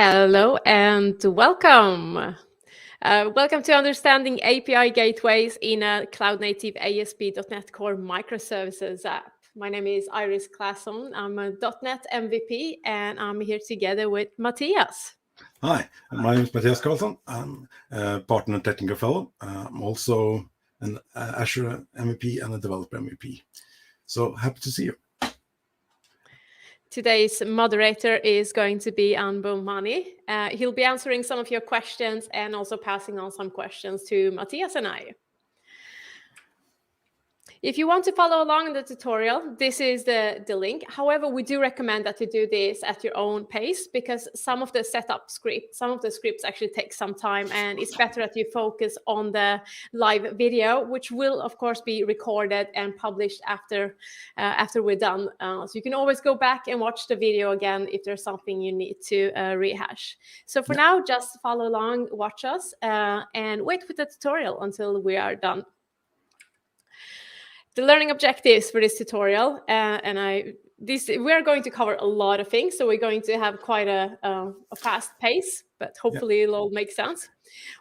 Hello and welcome. Welcome to Understanding API Gateways in a cloud-native ASP.NET Core microservices app. My name is Iris Claesson. I'm a .NET MVP and I'm here together with Matthias. Hi, my name is Matthias Carlson. I'm a partner and technical fellow. I'm also an Azure MVP and a developer MVP. So happy to see you. Today's moderator is going to be Anbo Mani. He'll be answering some of your questions and also passing on some questions to Matthias and I. If you want to follow along in the tutorial, this is the link. However, we do recommend that you do this at your own pace because some of the scripts actually take some time, and it's better that you focus on the live video, which will of course be recorded and published after we're done. So you can always go back and watch the video again if there's something you need to rehash. So for now, just follow along, watch us, and wait with the tutorial until we are done. The learning objectives for this tutorial, we're going to cover a lot of things, so we're going to have quite a fast pace, but hopefully it'll all make sense.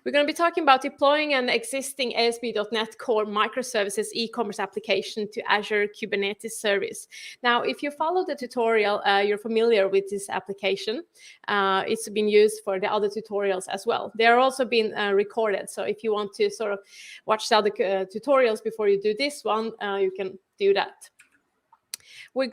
We're going to be talking about deploying an existing ASP.NET Core microservices e-commerce application to Azure Kubernetes Service. Now, if you follow the tutorial, you're familiar with this application. It's been used for the other tutorials as well. They are also being recorded, so if you want to sort of watch the other tutorials before you do this one, you can do that. What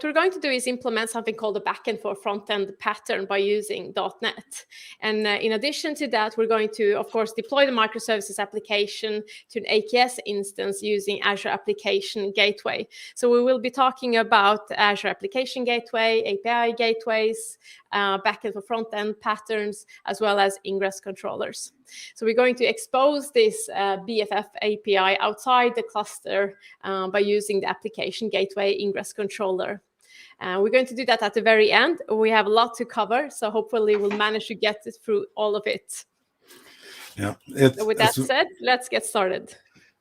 we're going to do is implement something called a Backend for Frontend pattern by using .NET. And in addition to that, we're going to, of course, deploy the microservices application to an AKS instance using Azure Application Gateway. So we will be talking about Azure Application Gateway, API gateways, Backend for Frontend patterns, as well as ingress controllers. So we're going to expose this BFF API outside the cluster by using the Application Gateway Ingress Controller. We're going to do that at the very end. We have a lot to cover, so hopefully we'll manage to get through all of it. Yeah. So with that said, let's get started.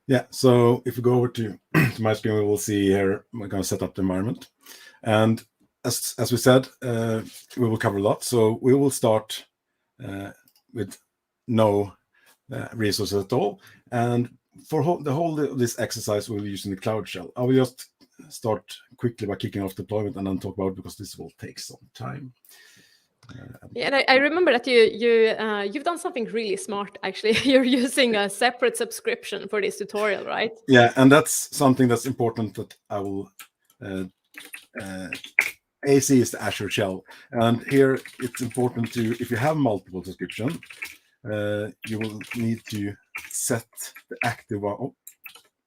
Yeah, so if we go over to my screen, we will see here, we're going to set up the environment. And as we said, we will cover a lot. So we will start with no resources at all. And for the whole of this exercise, we'll be using the Cloud Shell. I will just start quickly by kicking off deployment and then talk about it because this will take some time. Yeah, and I remember that you've done something really smart, actually. You're using a separate subscription for this tutorial, right? Yeah, and that's something that's important that I will... AC is the Azure Shell. And here it's important to, if you have multiple subscriptions, you will need to set the active one. Oh,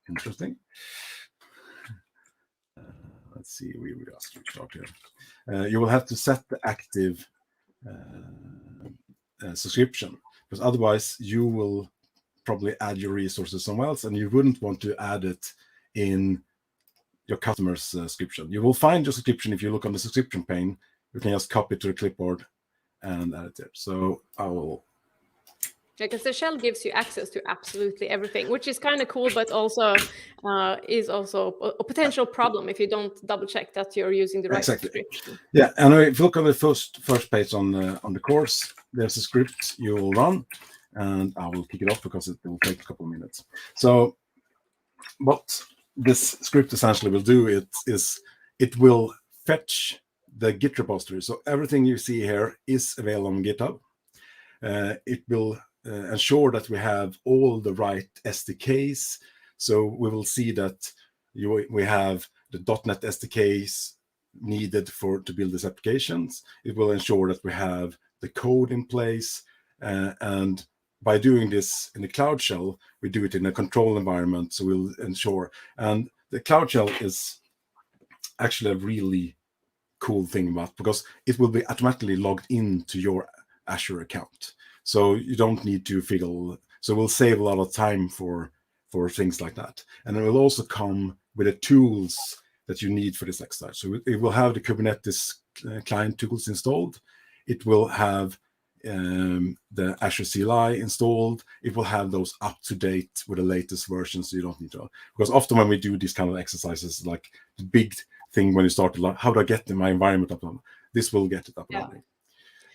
interesting. Let's see, we will just start here. You will have to set the active subscription, because otherwise you will probably add your resources somewhere else, and you wouldn't want to add it in your customer's subscription. You will find your subscription if you look on the subscription pane. You can just copy it to the clipboard and add it there. So I will... Because the shell gives you access to absolutely everything, which is kind of cool, but also is also a potential problem if you don't double check that you're using the right subscription. Yeah, and if you look on the first page on the course, there's a script you will run, and I will kick it off because it will take a couple of minutes. So what this script essentially will do is it will fetch the Git repository. So everything you see here is available on GitHub. It will ensure that we have all the right SDKs. So we will see that we have the .NET SDKs needed to build these applications. It will ensure that we have the code in place. And by doing this in the Cloud Shell, we do it in a control environment. So we'll ensure. And the Cloud Shell is actually a really cool thing about, because it will be automatically logged into your Azure account. So you don't need to fiddle. So we'll save a lot of time for things like that. And it will also come with the tools that you need for this exercise. So it will have the Kubernetes client tools installed. It will have the Azure CLI installed. It will have those up to date with the latest versions. So you don't need to, because often when we do these kind of exercises, like the big thing when you start, how do I get my environment up? This will get it up and running.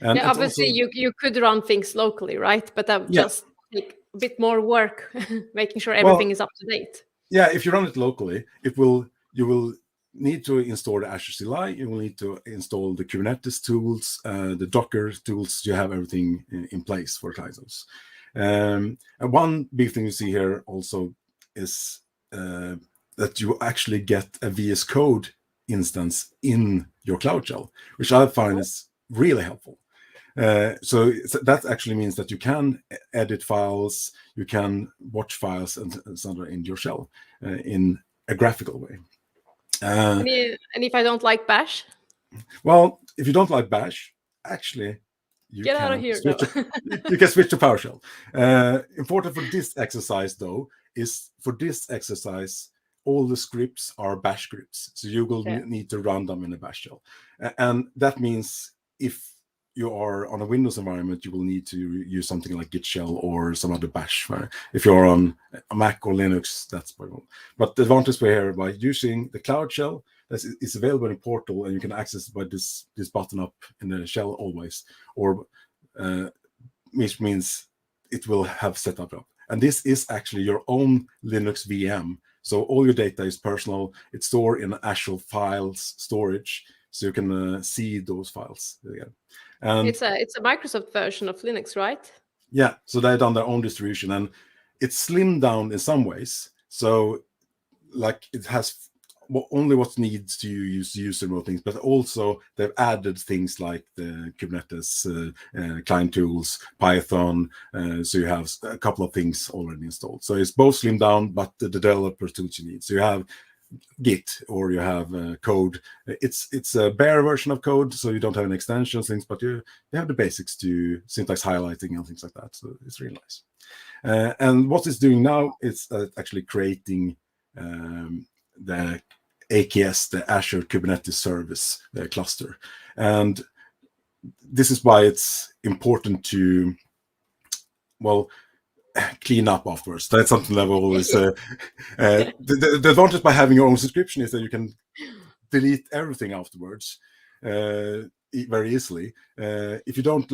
And Yeah, it's obviously also, you could run things locally, right? But that would yeah, just take a bit more work, making sure everything well, is up to date. yeah, if you run it locally, you will need to install the Azure CLI. You will need to install the Kubernetes tools, the Docker tools. You have everything in place for those. And one big thing you see here also is that you actually get a VS Code instance in your Cloud Shell, which I find is really helpful. So that actually means that you can edit files, you can watch files and so on in your shell in a graphical way. And if I don't like Bash, Well, if you don't like Bash, actually, you get out of can here. switch. No. You can switch to PowerShell. Important for this exercise, though, is for this exercise, all the scripts are Bash scripts, so you will need to run them in a Bash shell, and that means if you are on a Windows environment, you will need to use something like Git shell or some other Bash. If you're on a Mac or Linux, that's possible. But the advantage we here by using the Cloud Shell that is available in Portal, and you can access it by this button up in the shell always, or which means it will have set up. And this is actually your own Linux VM. So all your data is personal. It's stored in Azure files storage, so you can see those files again. And it's a Microsoft version of Linux, right? Yeah, so they've done their own distribution, and it's slimmed down in some ways. So, like, it has only what needs to use user mode things, but also they've added things like the Kubernetes client tools, Python. So you have a couple of things already installed. So it's both slimmed down, but the developer tools you need. So you have Git, or you have code. It's a bare version of code, so you don't have any extensions, things, but you have the basics to syntax highlighting and things like that. So it's really nice. And what it's doing now is actually creating the AKS, the Azure Kubernetes Service cluster. And this is why it's important to, well, clean up afterwards. That's something that always the advantage by having your own subscription is that you can delete everything afterwards very easily. If you don't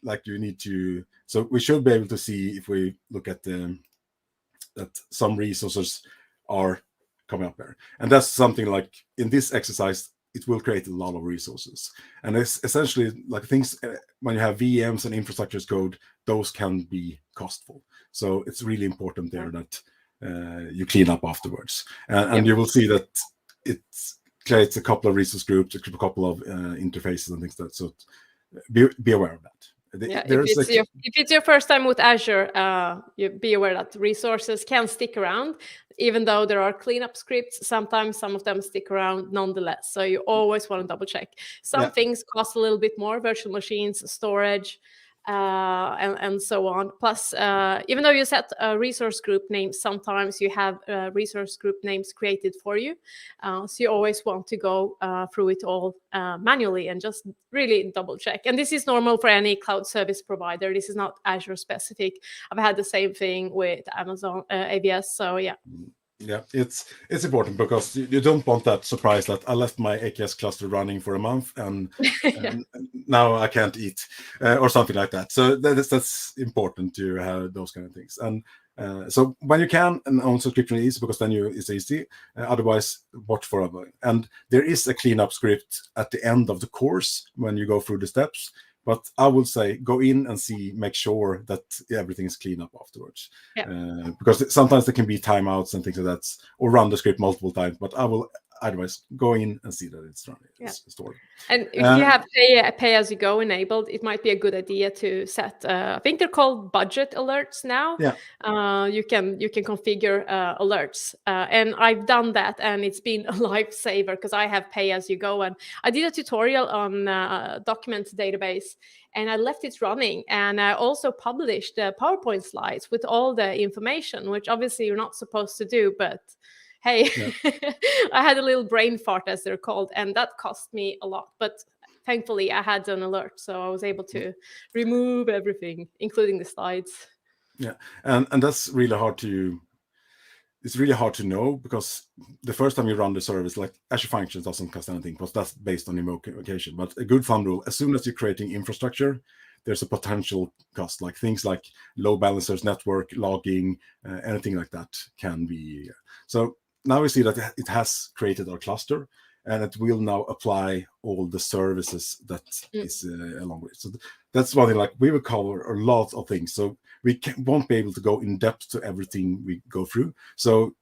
like, you need to. So we should be able to see if we look at that some resources are coming up there, and that's something like in this exercise. It will create a lot of resources, and it's essentially like things when you have VMs and infrastructure as code, those can be costful. So it's really important there that you clean up afterwards, and you will see that it creates a couple of resource groups, a couple of interfaces and things like that. So be aware of that. Yeah, if it's your first time with Azure, you be aware that resources can stick around, even though there are cleanup scripts. Sometimes some of them stick around nonetheless. So you always want to double check. Some things cost a little bit more: virtual machines, storage, and so on. Plus, even though you set a resource group name, sometimes you have resource group names created for you. So you always want to go through it all manually and just really double check. And this is normal for any cloud service provider. This is not Azure specific. I've had the same thing with Amazon AWS. So yeah. Yeah, it's important because you don't want that surprise that I left my AKS cluster running for a month and now I can't eat or something like that. So that's important to have those kind of things. And so when you can, and own subscription is because then it's easy. Otherwise, watch for other. And there is a cleanup script at the end of the course when you go through the steps. But I would say go in and make sure that everything is cleaned up afterwards. Because sometimes there can be timeouts and things like that, or run the script multiple times. But I will otherwise go in and see that it's running. It's stored. And if you have pay as you go enabled, it might be a good idea to set. I think they're called budget alerts now. You can configure alerts, and I've done that, and it's been a lifesaver because I have pay as you go, and I did a tutorial on document database, and I left it running, and I also published PowerPoint slides with all the information, which obviously you're not supposed to do, but hey, I had a little brain fart, as they're called, and that cost me a lot. But thankfully, I had an alert, so I was able to remove everything, including the slides. Yeah, and that's really hard to. it's really hard to know, because the first time you run the service, like Azure Functions doesn't cost anything because that's based on invocation. But a good thumb rule: as soon as you're creating infrastructure, there's a potential cost, like things like load balancers, network logging, anything like that can be. So now we see that it has created our cluster, and it will now apply all the services that is along with it. So that's one thing. Like, we will cover a lot of things, so we won't be able to go in depth to everything we go through. So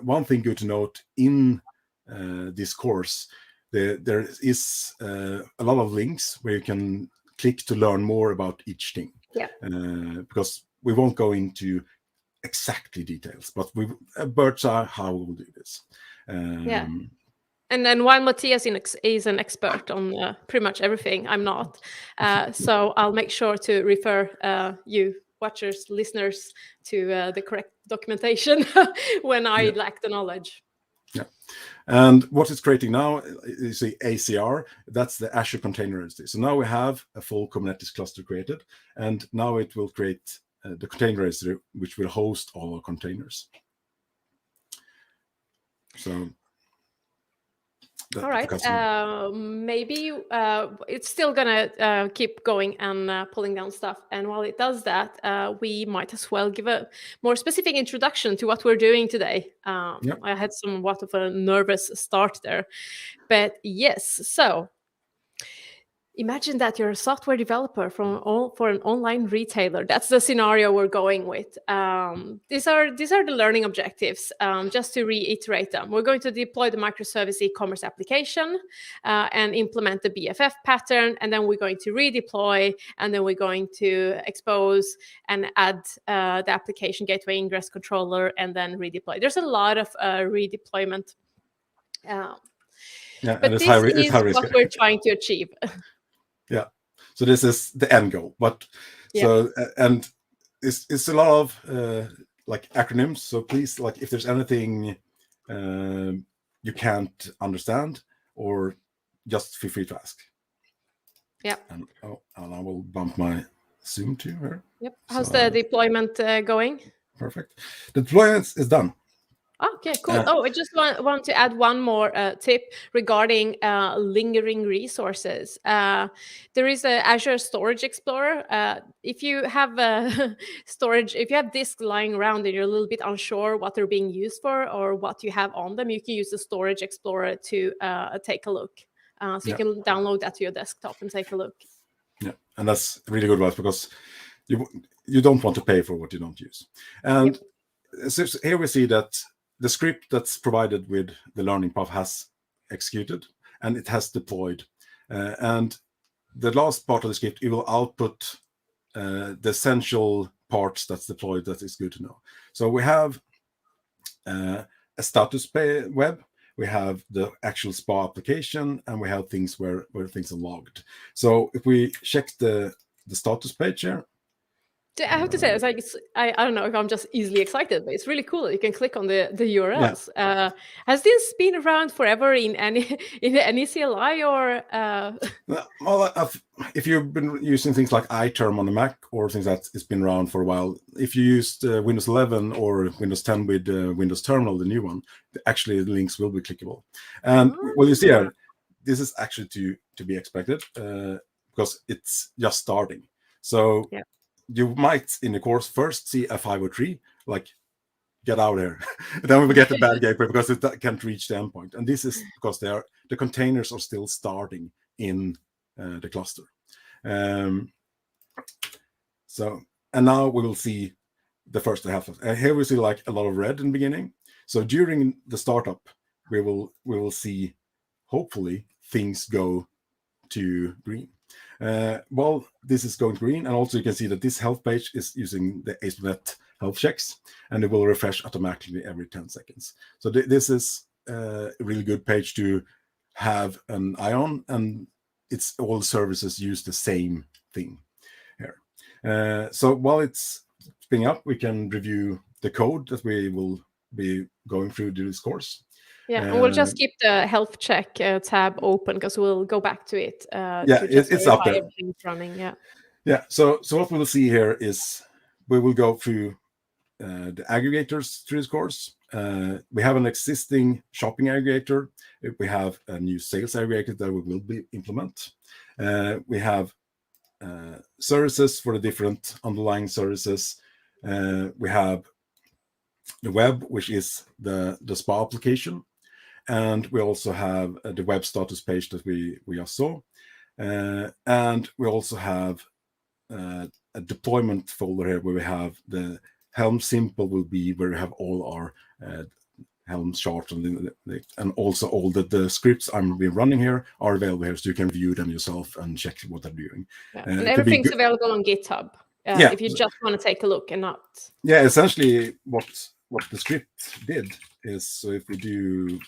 one thing good to note in this course, there is a lot of links where you can click to learn more about each thing. Yeah. Because we won't go into exactly details, but we bird's eye how we will do this. Yeah. And then while Matthias is an expert on pretty much everything, I'm not. So I'll make sure to refer you watchers, listeners, to the correct documentation when I lack the knowledge. Yeah. And what it's creating now is the ACR. That's the Azure Container-Registry. So now we have a full Kubernetes cluster created, and now it will create the container registry, which will host all our containers. So all right, maybe it's still gonna keep going and pulling down stuff. And while it does that, we might as well give a more specific introduction to what we're doing today. I had somewhat of a nervous start there, but yes. So imagine that you're a software developer for an online retailer. That's the scenario we're going with. These are the learning objectives. Just to reiterate them, we're going to deploy the microservice e-commerce application and implement the BFF pattern, and then we're going to redeploy, and then we're going to expose and add the Application Gateway Ingress Controller, and then redeploy. There's a lot of redeployment. But this is what we're trying to achieve. Yeah, so this is the end goal. But so and it's a lot of like acronyms. So please, like, if there's anything you can't understand, or just feel free to ask. Yeah. And I will bump my Zoom to her. Yep. How's the deployment going? Perfect. The deployment is done. Okay, cool. I just want to add one more tip regarding lingering resources. There is a Azure Storage Explorer. If you have storage, if you have disks lying around and you're a little bit unsure what they're being used for or what you have on them, you can use the Storage Explorer to take a look. So you can download that to your desktop and take a look. Yeah, and that's really good advice, because you don't want to pay for what you don't use. And so here we see that the script that's provided with the learning path has executed, and it has deployed. And the last part of the script, it will output the essential parts that's deployed that is good to know. So we have a status web, we have the actual SPA application, and we have things where things are logged. So if we check the status page here, I have to say, it's like I don't know if I'm just easily excited, but it's really cool that you can click on the URLs. Yeah. Has this been around forever in any CLI or? Well, if you've been using things like iTerm on the Mac or things that it's been around for a while, if you used Windows 11 or Windows 10 with Windows Terminal, the new one, actually the links will be clickable. And well, you see here, this is actually to be expected because it's just starting. So. Yeah. You might, in the course, first see a 503, like, get out of here. Then we will get the bad gateway because it can't reach the endpoint. And this is because the containers are still starting in the cluster. So, and now we will see the first half of. And here we see like a lot of red in the beginning. So during the startup, we will see, hopefully, things go to green. Well, this is going green, and also you can see that this health page is using the AspNet health checks, and it will refresh automatically every 10 seconds. So this is a really good page to have an eye on, and it's all services use the same thing here. So while it's spinning up, we can review the code that we will be going through this course. Yeah, and we'll just keep the health check tab open because we'll go back to it. It's up there. Everything's running. Yeah. So what we'll see here is we will go through the aggregators through this course, we have an existing shopping aggregator. We have a new sales aggregator that we will implement. We have services for the different underlying services. We have the web, which is the spa application. And we also have the web status page that we just saw. And we also have a deployment folder here where we have the Helm simple will be where we have all our Helm charts and also all the scripts I'm running here are available here, so you can view them yourself and check what they're doing. Yeah. And everything's available on GitHub if you just want to take a look and not. Yeah, essentially what the script did is, so if we do,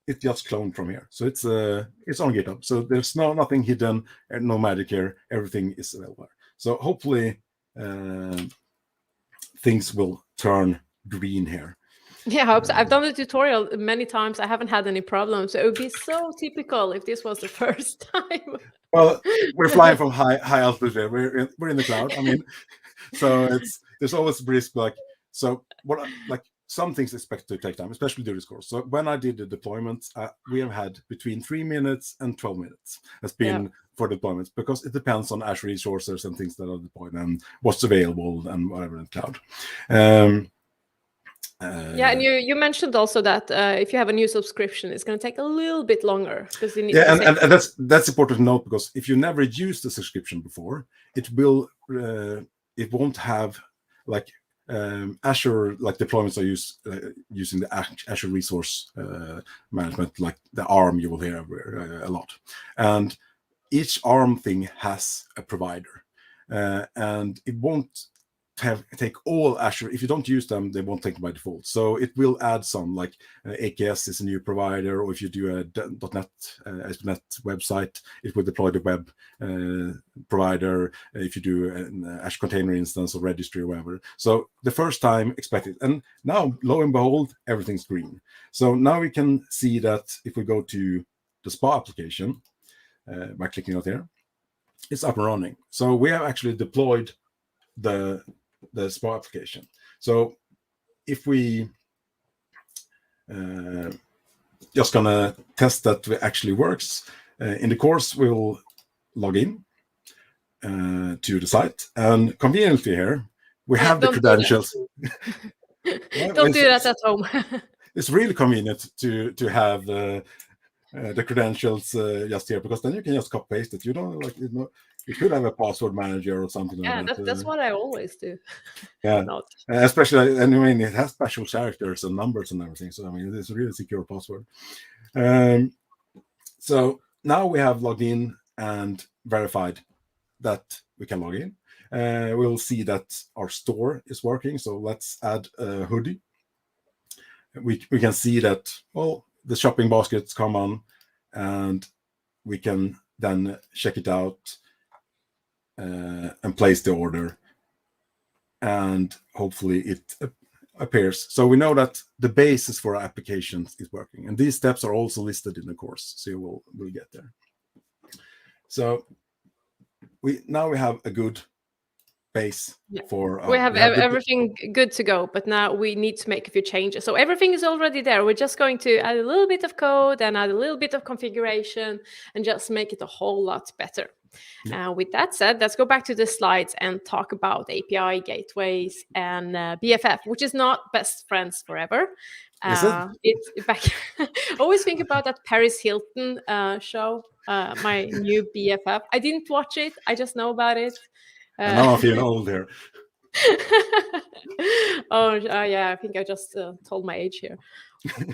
it just cloned from here, so it's on GitHub. So there's nothing hidden, no magic here. Everything is available. So hopefully things will turn green here. Yeah, I hope so. I've done the tutorial many times. I haven't had any problems. So it would be so typical if this was the first time. Well, we're flying from high altitude here. We're in the cloud. I mean, so there's always risk. Some things expect to take time, especially during this course. So when I did the deployment, we have had between 3 minutes and 12 minutes has been for deployments, because it depends on Azure resources and things that are deployed and what's available and whatever in the cloud. And you mentioned also that if you have a new subscription, it's going to take a little bit longer because you need and that's important to note, because if you never used the subscription before, it won't have Azure deployments are using the Azure resource management, like the ARM you will hear a lot, and each ARM thing has a provider, and it won't take all Azure. If you don't use them, they won't take them by default. So it will add some, like AKS is a new provider, or if you do a .NET aspnet website, it will deploy the web provider. If you do an Azure container instance or registry or whatever. So the first time expect it, and now lo and behold, everything's green. So now we can see that if we go to the spa application by clicking out here, it's up and running. So we have actually deployed the spa application. So if we just gonna test that it actually works, in the course we'll log in to the site, and conveniently here we have the credentials. Don't do that at home. It's really convenient to have the credentials just here, because then you can just copy paste it. You don't you could have a password manager or something like that. That's what I always do. Yeah, especially, and I mean, it has special characters and numbers and everything. So I mean, it's a really secure password. So now we have logged in and verified that we can log in. We'll see that our store is working. So let's add a hoodie. We can see that, well, the shopping baskets come on, and we can then check it out and place the order, and hopefully it appears. So we know that the basis for our applications is working, and these steps are also listed in the course, so we'll get there. So we have a good base for we have everything good to go, but now we need to make a few changes. So everything is already there. We're just going to add a little bit of code and add a little bit of configuration and just make it a whole lot better. With that said, let's go back to the slides and talk about API gateways and BFF, which is not best friends forever. It's back. Always think about that Paris Hilton show, my new BFF. I didn't watch it. I just know about it. Now I feel old here. Yeah, I think I just told my age here.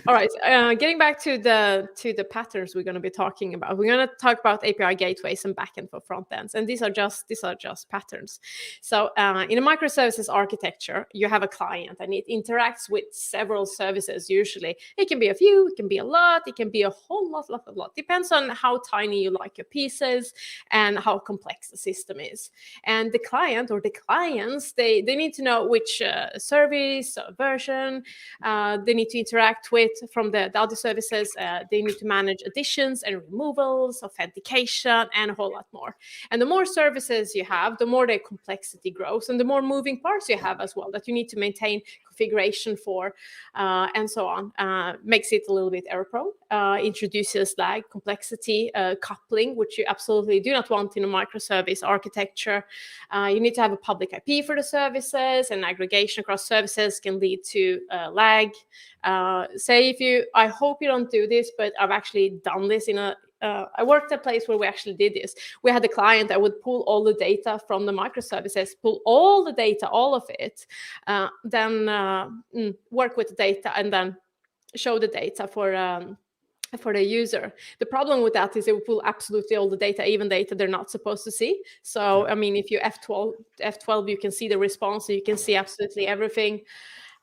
All right, getting back to the patterns we're going to be talking about. We're going to talk about API gateways and backend for frontends, and these are just patterns. So in a microservices architecture, you have a client, and it interacts with several services. Usually, it can be a few, it can be a lot, it can be a whole lot. Depends on how tiny you like your pieces and how complex the system is. And the client or the clients, they need to know which service version they need to interact with from the other services. They need to manage additions and removals, authentication, and a whole lot more. And the more services you have, the more the complexity grows, and the more moving parts you have as well that you need to maintain configuration for, and so on. Makes it a little bit error prone, introduces lag, complexity, coupling, which you absolutely do not want in a microservice architecture. You need to have a public IP for the services, and aggregation across services can lead to lag. I hope you don't do this, but I've actually done this I worked at a place where we actually did this. We had a client that would pull all the data from the microservices, pull all the data, all of it, then work with the data and then show the data for the user. The problem with that is it will pull absolutely all the data, even data they're not supposed to see. So, I mean, if you F12, you can see the response, so you can see absolutely everything.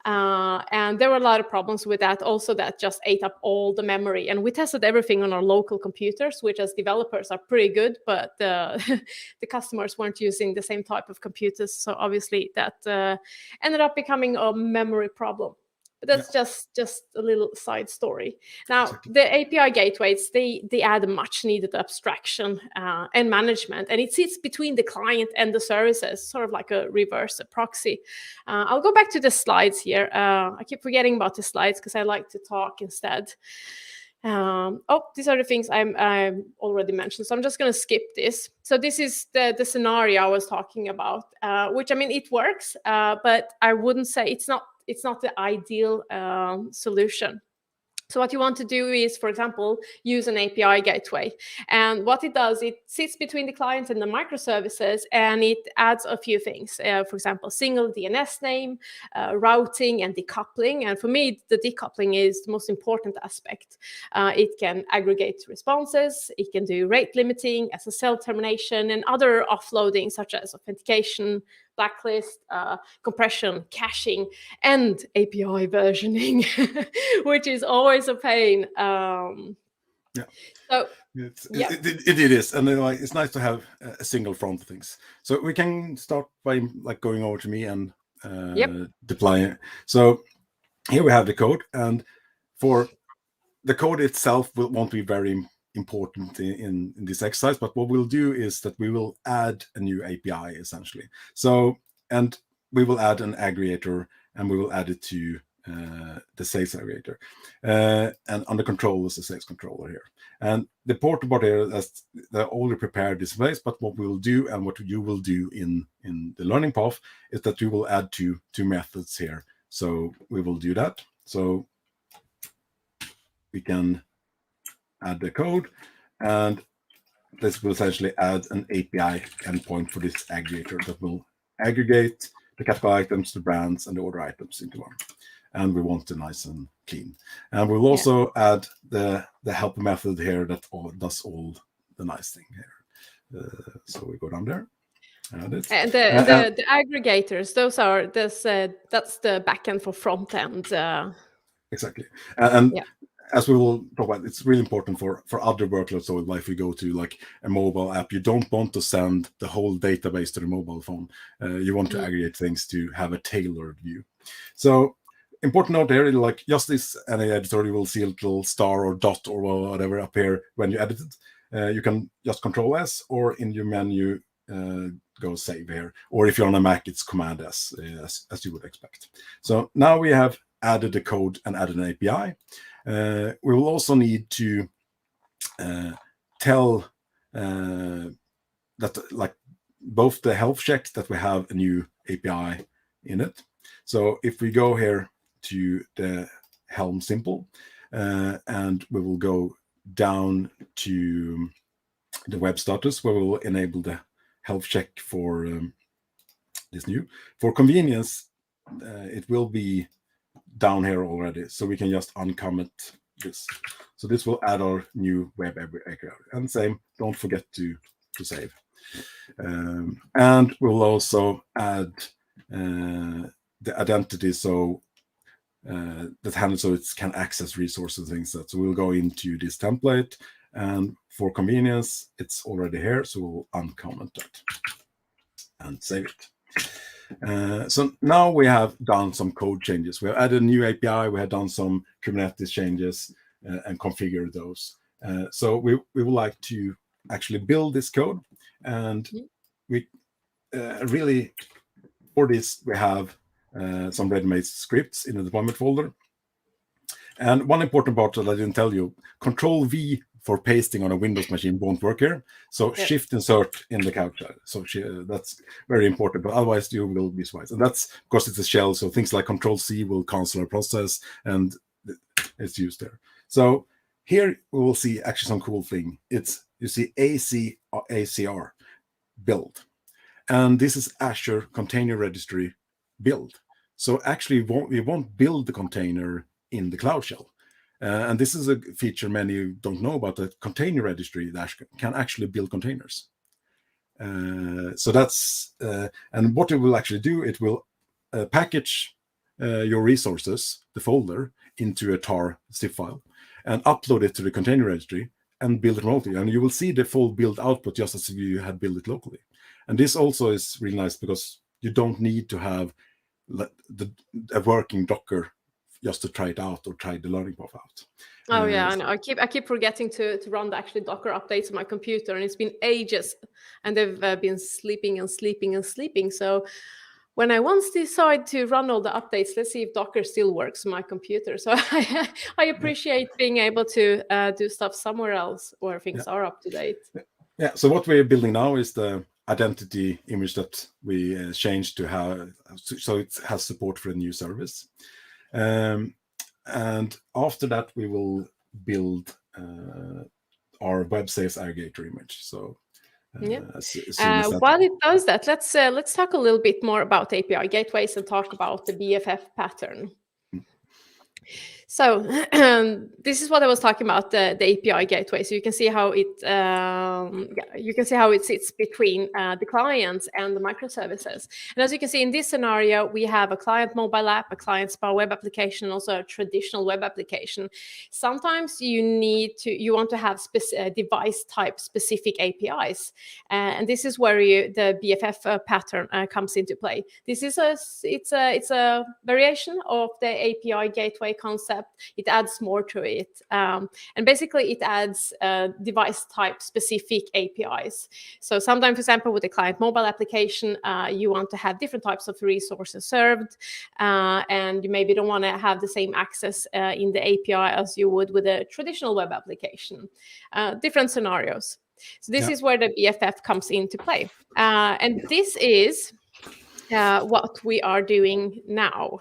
And there were a lot of problems with that. Also, that just ate up all the memory. And we tested everything on our local computers, which as developers are pretty good, but the customers weren't using the same type of computers. So obviously that ended up becoming a memory problem. But that's just a little side story. Now, exactly. The API gateways, they add a much needed abstraction and management, and it sits between the client and the services, sort of like a reverse proxy. I'll go back to the slides here. I keep forgetting about the slides because I like to talk instead. These are the things I already mentioned, so I'm just going to skip this. So this is the scenario I was talking about, which, I mean, it works, but I wouldn't say it's not the ideal solution. So what you want to do is, for example, use an API gateway. And what it does, it sits between the client and the microservices, and it adds a few things. For example, single DNS name, routing, and decoupling. And for me, the decoupling is the most important aspect. It can aggregate responses. It can do rate limiting, SSL termination, and other offloading, such as authentication, blacklist, compression, caching, and API versioning, which is always a pain. So it is, and it's nice to have a single front of things. So we can start by going over to me and deploying. So here we have the code, and for the code itself won't be very important in this exercise, but what we'll do is that we will add a new API essentially. So, and we will add an aggregator, and we will add it to the sales aggregator, and on the control is the sales controller here. And the important part here is they're already prepared this place, but what we'll do and what you will do in the learning path is that you will add two methods here. So we will do that. So we can add the code, and this will essentially add an API endpoint for this aggregator that will aggregate the category items, the brands, and the order items into one. And we want it nice and clean. And we'll also add the helper method here that does all the nice thing here. So we go down there. And the aggregators, that's the backend for Frontend. Exactly. And as we will talk about, it's really important for other workloads. So if we go to like a mobile app, you don't want to send the whole database to the mobile phone. You want to aggregate things to have a tailored view. So important note there, like just this any editor, you will see a little star or dot or whatever up here when you edit it. You can just Control S, or in your menu, go save here. Or if you're on a Mac, it's Command S, as you would expect. So now we have added the code and added an API. We will also need to tell that like both the health check that we have a new API in it. So if we go here to the Helm simple, and we will go down to the web status, where we will enable the health check for this new. For convenience, it will be down here already, so we can just uncomment this. So this will add our new web aggregator, and same, don't forget to save. And we'll also add the identity, so that handles so it can access resources and things. So we'll go into this template, and for convenience, it's already here, so we'll uncomment that and save it. So now we have done some code changes. We have added a new API. We have done some Kubernetes changes and configured those. So we would like to actually build this code, and we really, for this, we have some ready-made scripts in the deployment folder. And one important part that I didn't tell you, Control V for pasting on a Windows machine won't work here. So Shift insert in the couch. So that's very important, but otherwise you will be surprised. And that's because it's a shell. So things like Control C will cancel a process, and it's used there. So here we will see actually some cool thing. You see ACR build, and this is Azure Container Registry build. So actually we won't build the container in the Cloud Shell. And this is a feature many don't know about, that container registry that can actually build containers. So that's, and what it will actually do, it will package your resources, the folder, into a tar zip file and upload it to the container registry and build it remotely. And you will see the full build output just as if you had built it locally. And this also is really nice because you don't need to have a working Docker just to try it out or try the learning path out. Oh yeah, I know. I keep forgetting to run the actually Docker updates on my computer, and it's been ages, and they've been sleeping. So when I once decide to run all the updates, let's see if Docker still works on my computer. So I appreciate being able to do stuff somewhere else where things are up to date. Yeah. So what we're building now is the identity image that we changed to have, so it has support for a new service. And after that, we will build our web sales aggregator image. So while it does that, let's talk a little bit more about API gateways and talk about the BFF pattern. So this is what I was talking about, the API gateway. So you can see how it sits between the clients and the microservices. And as you can see in this scenario, we have a client mobile app, a client spa web application, also a traditional web application. Sometimes you want to have device type specific APIs, and this is where the BFF pattern comes into play. This is it's a variation of the API gateway concept. It adds more to it, and basically it adds device type specific APIs. So sometimes, for example, with the client mobile application, you want to have different types of resources served, and you maybe don't want to have the same access in the API as you would with a traditional web application. Different scenarios. So this is where the BFF comes into play, and this is what we are doing now.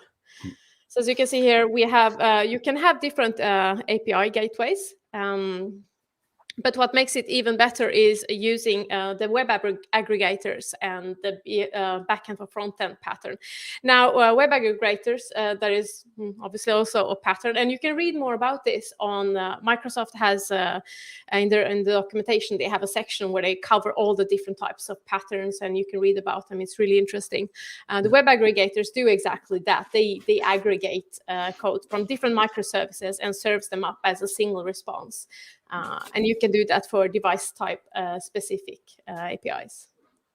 So as you can see here, we have you can have different API gateways. But what makes it even better is using the web aggregators and the backend for Frontend pattern. Now, web aggregators, that is obviously also a pattern, and you can read more about this on Microsoft has in the documentation, they have a section where they cover all the different types of patterns, and you can read about them. It's really interesting. The web aggregators do exactly that. They aggregate code from different microservices and serves them up as a single response. And you can do that for device type specific APIs.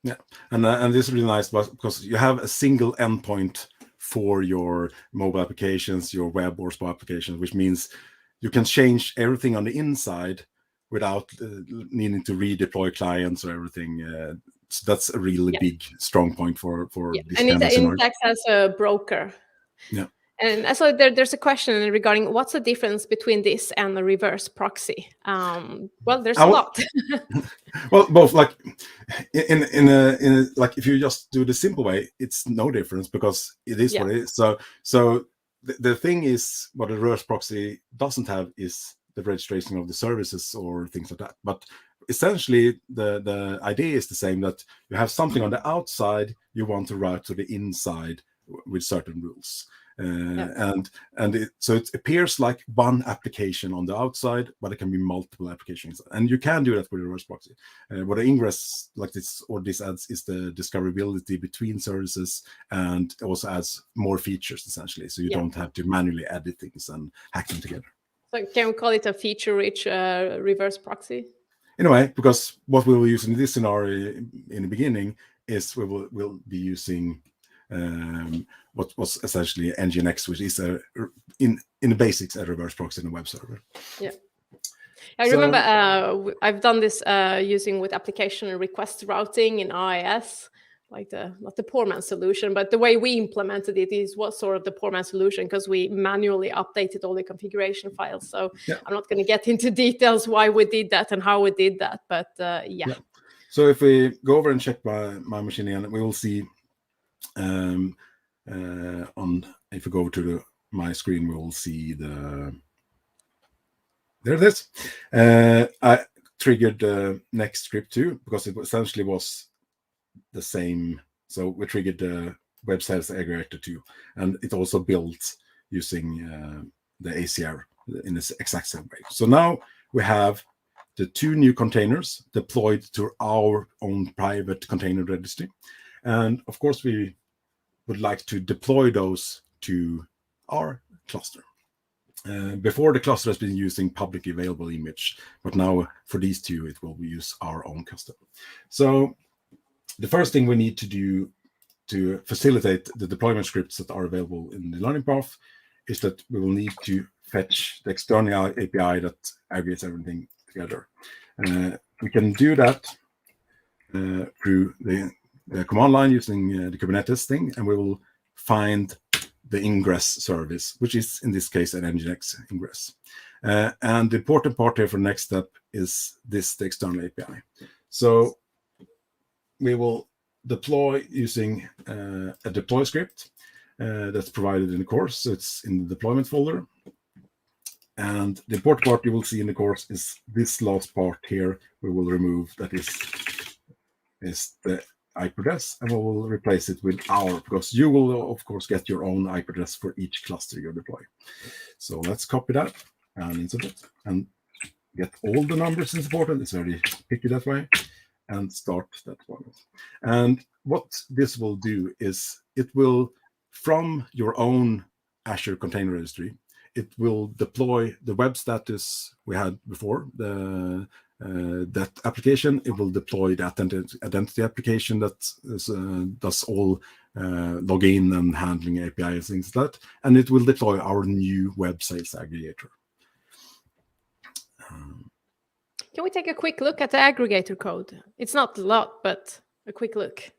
Yeah, and this is really nice because you have a single endpoint for your mobile applications, your web or spa applications, which means you can change everything on the inside without needing to redeploy clients or everything. So that's a really big strong point for this and kind of scenario. It acts as a broker. Yeah. And so there's a question regarding what's the difference between this and the reverse proxy. Well, there's a lot. Well, both, like in a like if you just do the simple way, it's no difference because it is what it is. So the thing is, what a reverse proxy doesn't have is the registration of the services or things like that. But essentially, the idea is the same, that you have something on the outside you want to route to the inside with certain rules. So it appears like one application on the outside, but it can be multiple applications, and you can do that with a reverse proxy. What the ingress like this or this adds is the discoverability between services, and also adds more features essentially, so you don't have to manually edit things and hack them together. So can we call it a feature-rich reverse proxy? In a way, because what we will use in this scenario in the beginning is we'll be using what was essentially Nginx, which is in the basics a reverse proxy in a web server. Yeah, I remember I've done this using with application request routing in IIS. like not the poor man's solution, but the way we implemented it was sort of the poor man's solution, because we manually updated all the configuration files. So I'm not going to get into details why we did that and how we did that, but yeah. So if we go over and check my machine again, we will see if we go over to my screen, we will see there it is. I triggered the next script too, because it essentially was the same. So we triggered the web sales aggregator too, and it also built using the ACR in this exact same way. So now we have the 2 new containers deployed to our own private container registry, and of course we would like to deploy those to our cluster. Before, the cluster has been using publicly available image, but now for these 2, it will use our own custom. So the first thing we need to do to facilitate the deployment scripts that are available in the learning path is that we will need to fetch the external API that aggregates everything together. We can do that through the command line using the Kubernetes thing, and we will find the ingress service, which is in this case an Nginx ingress. And the important part here for the next step is the external API. So we will deploy using a deploy script that's provided in the course. So it's in the deployment folder. And the important part you will see in the course is this last part here. We will remove, that is the IP address, and we will replace it with our, because you will of course get your own IP address for each cluster you deploy. So let's copy that and insert it and get all the numbers is important. It's very picky that way, and start that one. And what this will do is it will, from your own Azure Container Registry, it will deploy the web status we had before, that application. It will deploy the identity application that does all login and handling API and things like that. And it will deploy our new web sales aggregator. Can we take a quick look at the aggregator code? It's not a lot, but a quick look.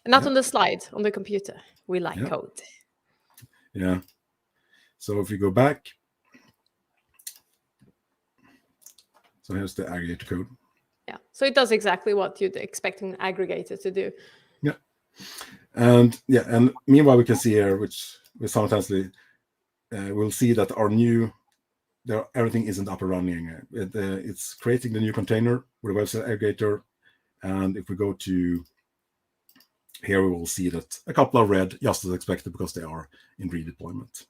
And not on the slide, on the computer. We like code. Yeah. So if you go back, so here's the aggregator code. Yeah, so it does exactly what you'd expect an aggregator to do. Yeah. And meanwhile we can see here, which we simultaneously we'll see that our new, everything isn't up and running. It's creating the new container with a website aggregator. And if we go to here, we will see that a couple are red, just as expected, because they are in redeployment.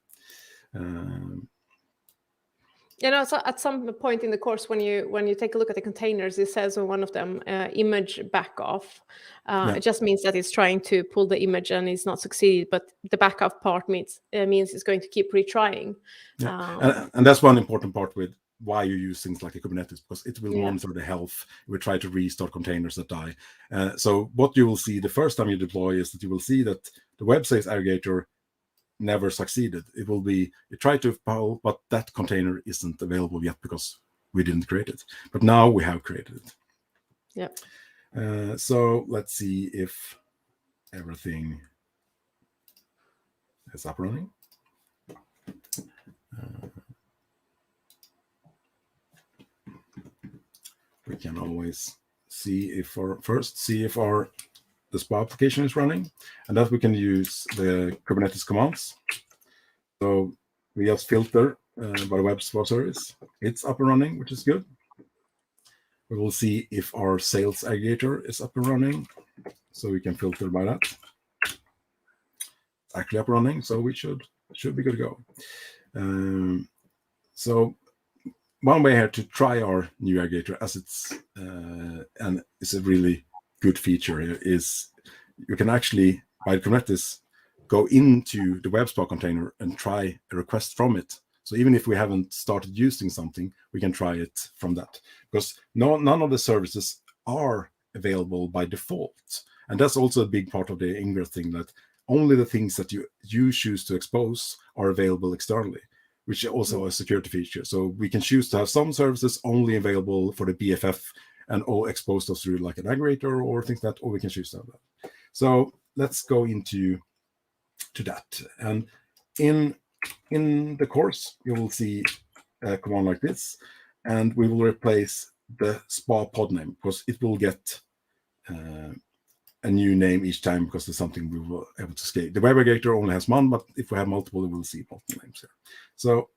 So at some point in the course, when you take a look at the containers, it says on one of them, image back off. It just means that it's trying to pull the image and it's not succeeded, but the back off part means it's going to keep retrying. Yeah. And that's one important part with why you use things like a Kubernetes, because it will monitor the health. We try to restart containers that die. So what you will see the first time you deploy is that you will see that the web sales aggregator never succeeded. It will be, you try to pull, but that container isn't available yet because we didn't create it. But now we have created it. Yeah. So let's see if everything is up and running. We can always see if the SPA application is running, and that we can use the Kubernetes commands. So we just filter by the web SPA service. It's up and running, which is good. We will see if our sales aggregator is up and running, so we can filter by that. It's actually up and running, so we should be good to go. So one way here to try our new aggregator, as it's and it's a really good feature here, is you can actually, by Kubernetes, go into the web SPA container and try a request from it. So even if we haven't started using something, we can try it from that, because none of the services are available by default. And that's also a big part of the Ingress thing, that only the things that you choose to expose are available externally, which is also a security feature. So we can choose to have some services only available for the BFF and all expose those through like an aggregator or things like that, or we can choose to have that. So let's go into that. And in the course, you will see a command like this, and we will replace the spa pod name because it will get a new name each time because there's something we will be able to scale. The web aggregator only has one, but if we have multiple, we will see multiple names here. So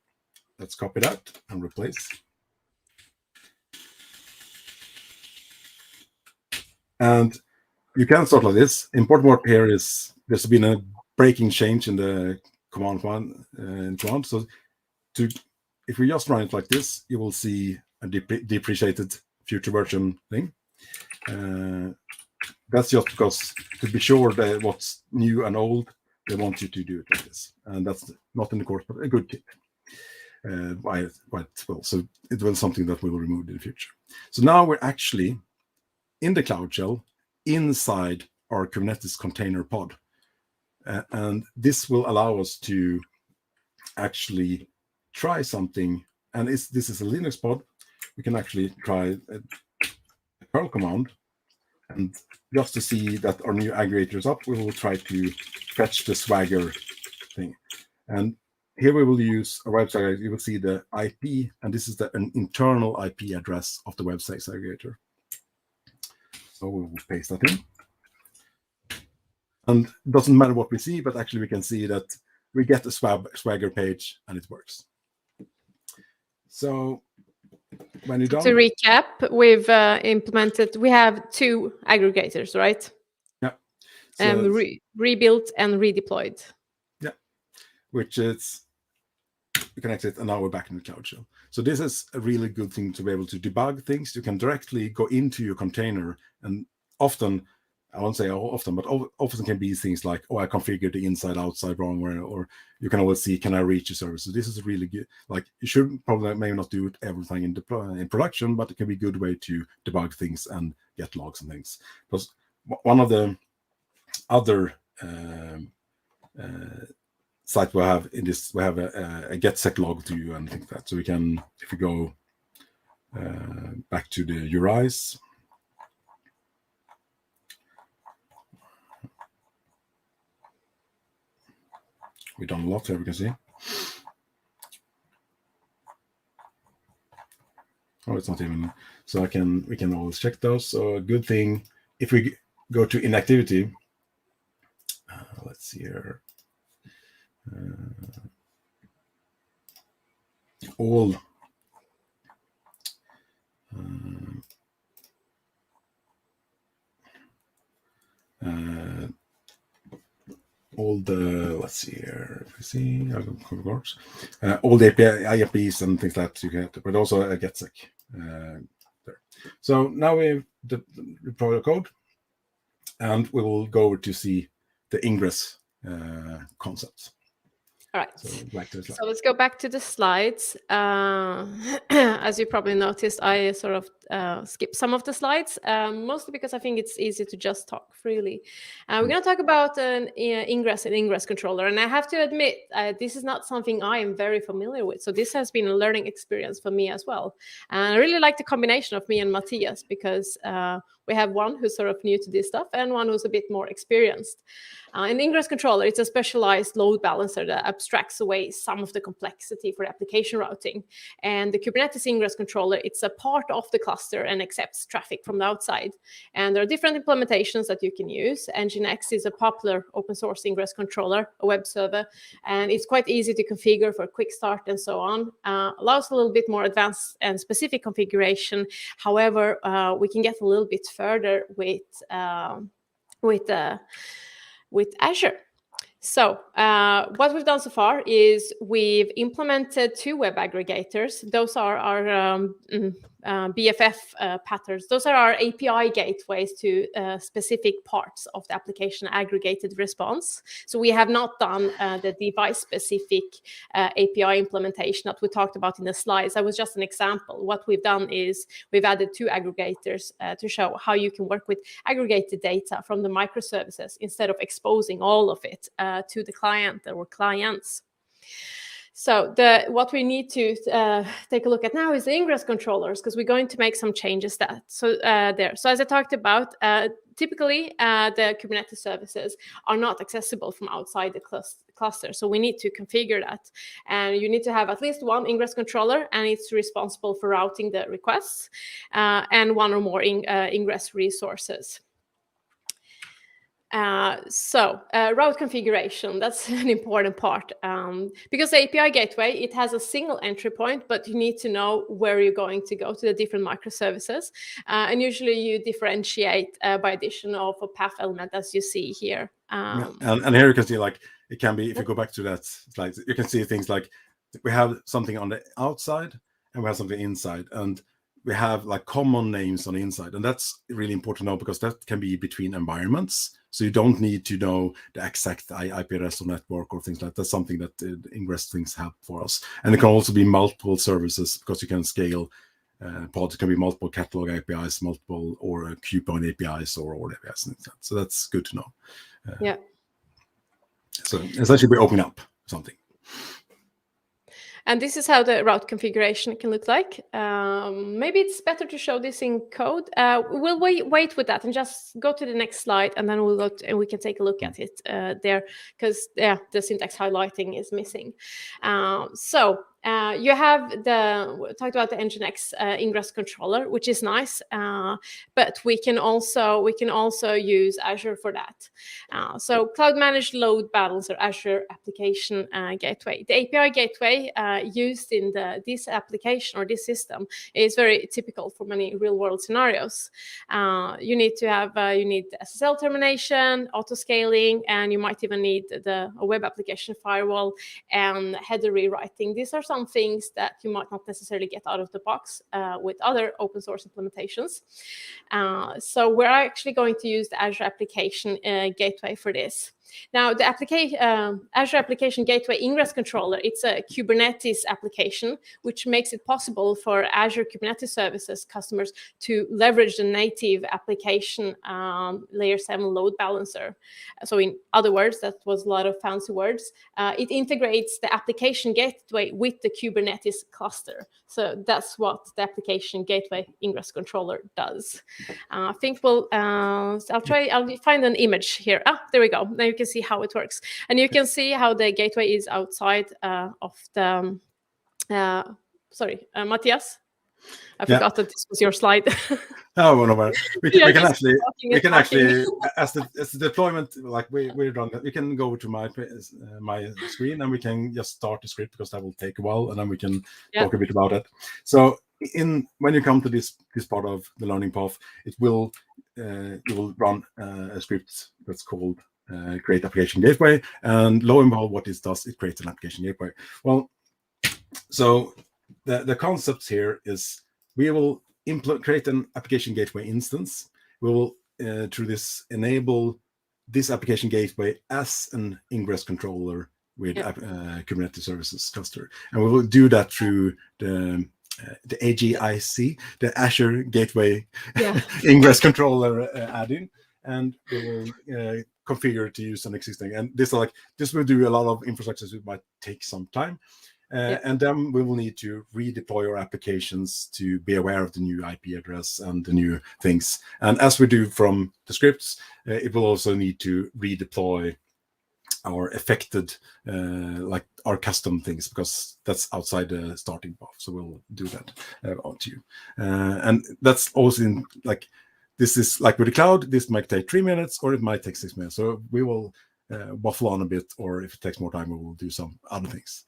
let's copy that and replace. And you can start like this. Important part here is there's been a breaking change in the command. So if we just run it like this, you will see a depreciated future version thing. That's just because to be sure that what's new and old, they want you to do it like this. And that's not in the course, but a good tip. Well, so it was something that we will remove in the future. So now we're actually in the Cloud Shell inside our Kubernetes container pod. And this will allow us to actually try something. And this is a Linux pod. We can actually try a curl command. And just to see that our new aggregator is up, we will try to fetch the Swagger thing. And here we will use a website. You will see the IP, and this is an internal IP address of the website aggregator. So we will paste that in. And it doesn't matter what we see, but actually we can see that we get a Swagger page and it works. So when you're done. To recap, we've implemented, we have 2 aggregators, right? Yeah. So, rebuilt and redeployed. Yeah, which is connected, and now we're back in the Cloud Shell. So this is a really good thing to be able to debug things. You can directly go into your container, and often, I won't say often, but often can be things like, oh, I configured the inside outside wrong, or you can always see, can I reach a service? So this is really good. Like, you should probably maybe not do everything in production, but it can be a good way to debug things and get logs and things. Because one of the other site we have in this, we have a getsec log to you and things like that. So we can, if we go back to the URIs, we've done a lot here, we can see. Oh, it's not even, so we can always check those. So a good thing, if we go to inactivity, let's see here. All the, let's see here, if we see, all the IAPs and things like that you get, but also a getsec there. So now we have the deploy code, and we will go over to see the ingress concepts. All right. So let's go back to the slides. As you probably noticed, I sort of skipped some of the slides, mostly because I think it's easy to just talk freely. We're going to talk about an ingress and ingress controller. And I have to admit, this is not something I am very familiar with. So this has been a learning experience for me as well. And I really like the combination of me and Matthias, because we have one who's sort of new to this stuff and one who's a bit more experienced. An ingress controller, it's a specialized load balancer that abstracts away some of the complexity for application routing. And the Kubernetes ingress controller, it's a part of the cluster and accepts traffic from the outside. And there are different implementations that you can use. Nginx is a popular open source ingress controller, a web server, and it's quite easy to configure for quick start and so on. Allows a little bit more advanced and specific configuration. However, we can get a little bit further with Azure. So what we've done so far is we've implemented 2 web aggregators. Those are our BFF patterns. Those are our API gateways to specific parts of the application aggregated response. So we have not done the device-specific API implementation that we talked about in the slides. That was just an example. What we've done is we've added 2 aggregators to show how you can work with aggregated data from the microservices instead of exposing all of it to the client or clients. So what we need to take a look at now is the ingress controllers, because we're going to make some changes there. So as I talked about, typically the Kubernetes services are not accessible from outside the cluster. So we need to configure that. And you need to have at least one ingress controller, and it's responsible for routing the requests, and one or more ingress resources. Route configuration, that's an important part, because the API gateway, it has a single entry point, but you need to know where you're going to go to the different microservices. And usually you differentiate by addition of a path element, as you see here. And here you can see, like, it can be, if you go back to that slide, you can see things like we have something on the outside and we have something inside. And we have like common names on the inside, and that's really important to know, because that can be between environments. So you don't need to know the exact IP address or network or things like that. That's something that Ingress things have for us. And it can also be multiple services, because you can scale pods. It can be multiple catalog APIs, multiple or coupon APIs or all APIs. So that's good to know. Yeah. So essentially we open up something. And this is how the route configuration can look like. Maybe it's better to show this in code. We'll wait with that and just go to the next slide, and then we'll go and we can take a look at it there, because the syntax highlighting is missing. You have we talked about the Nginx ingress controller, which is nice, but we can also use Azure for that. So cloud managed load balancer, Azure Application Gateway. The API gateway used in this application or this system is very typical for many real world scenarios. You need to have SSL termination, auto scaling, and you might even need a web application firewall and header rewriting. These are some things that you might not necessarily get out of the box with other open source implementations. So we're actually going to use the Azure Application Gateway for this. Now, the Azure Application Gateway Ingress Controller, it's a Kubernetes application, which makes it possible for Azure Kubernetes Services customers to leverage the native application layer 7 load balancer. So in other words, that was a lot of fancy words. It integrates the application gateway with the Kubernetes cluster. So that's what the Application Gateway Ingress Controller does. I think I'll find an image here. There we go. Now you can see how it works, and you can see how the gateway is outside of the Matthias, I forgot that this was your slide. Oh, no, we can actually as the deployment, like we're done, we can go to my screen and we can just start the script, because that will take a while, and then we can talk a bit about it. So when you come to this part of the learning path, it will run a script that's called create application gateway, and lo and behold, what this does, it creates an application gateway. Well, so the concept here is we will create an application gateway instance. We will through this enable this application gateway as an ingress controller with Kubernetes services cluster, and we will do that through the AGIC, the Azure Gateway Ingress Controller add-in, and we will configure to use an existing. And this will do a lot of infrastructure, so it might take some time. And then we will need to redeploy our applications to be aware of the new IP address and the new things. And as we do from the scripts, it will also need to redeploy our affected, like our custom things, because that's outside the starting path. So we'll do that onto you. And that's also this is like with the cloud, this might take 3 minutes or it might take 6 minutes. So we will waffle on a bit, or if it takes more time, we will do some other things.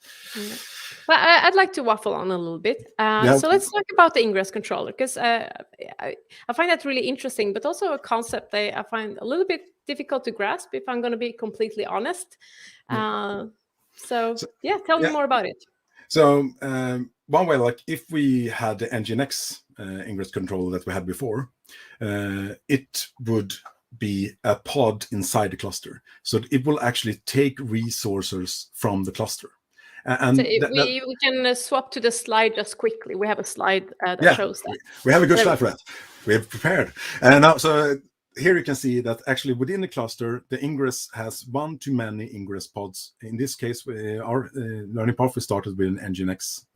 Well, I'd like to waffle on a little bit. So let's talk about the ingress controller, because I find that really interesting, but also a concept I find a little bit difficult to grasp, if I'm going to be completely honest. Tell me more about it. So one way, like if we had the Nginx ingress controller that we had before, it would be a pod inside the cluster. So it will actually take resources from the cluster. And so we can swap to the slide just quickly. We have a slide that shows that. We have a good slide for that. We have prepared. And now, so here you can see that actually within the cluster, the ingress has one too many ingress pods. In this case, our learning path, we started with an Nginx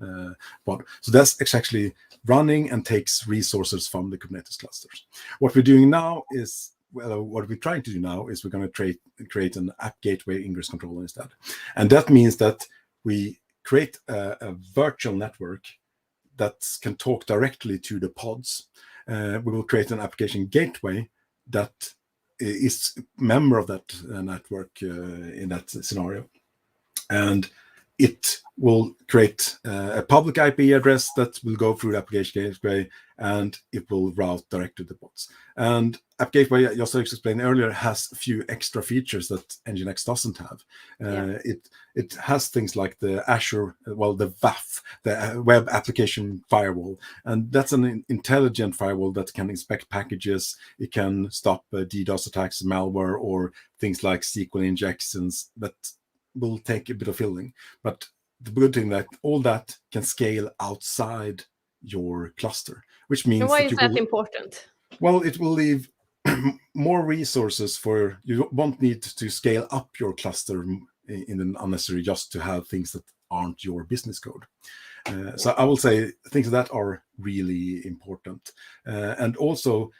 pod. So that's actually running and takes resources from the Kubernetes clusters. What we're doing now is, well, what we're trying to do now is we're going to create an App Gateway Ingress Controller instead. And that means that we create a virtual network that can talk directly to the pods. We will create an application gateway that is a member of that network in that scenario. And it will create a public IP address that will go through the application gateway, and it will route direct to the pods. And App Gateway, just as explained earlier, has a few extra features that Nginx doesn't have. It has things like the Azure, well, the WAF, the Web Application Firewall, and that's an intelligent firewall that can inspect packages. It can stop DDoS attacks, malware, or things like SQL injections that will take a bit of filling. But the good thing that all that can scale outside your cluster, which means and why is that important? Well, it will leave more resources for, you won't need to scale up your cluster in an unnecessary just to have things that aren't your business code. So I will say things that are really important. And also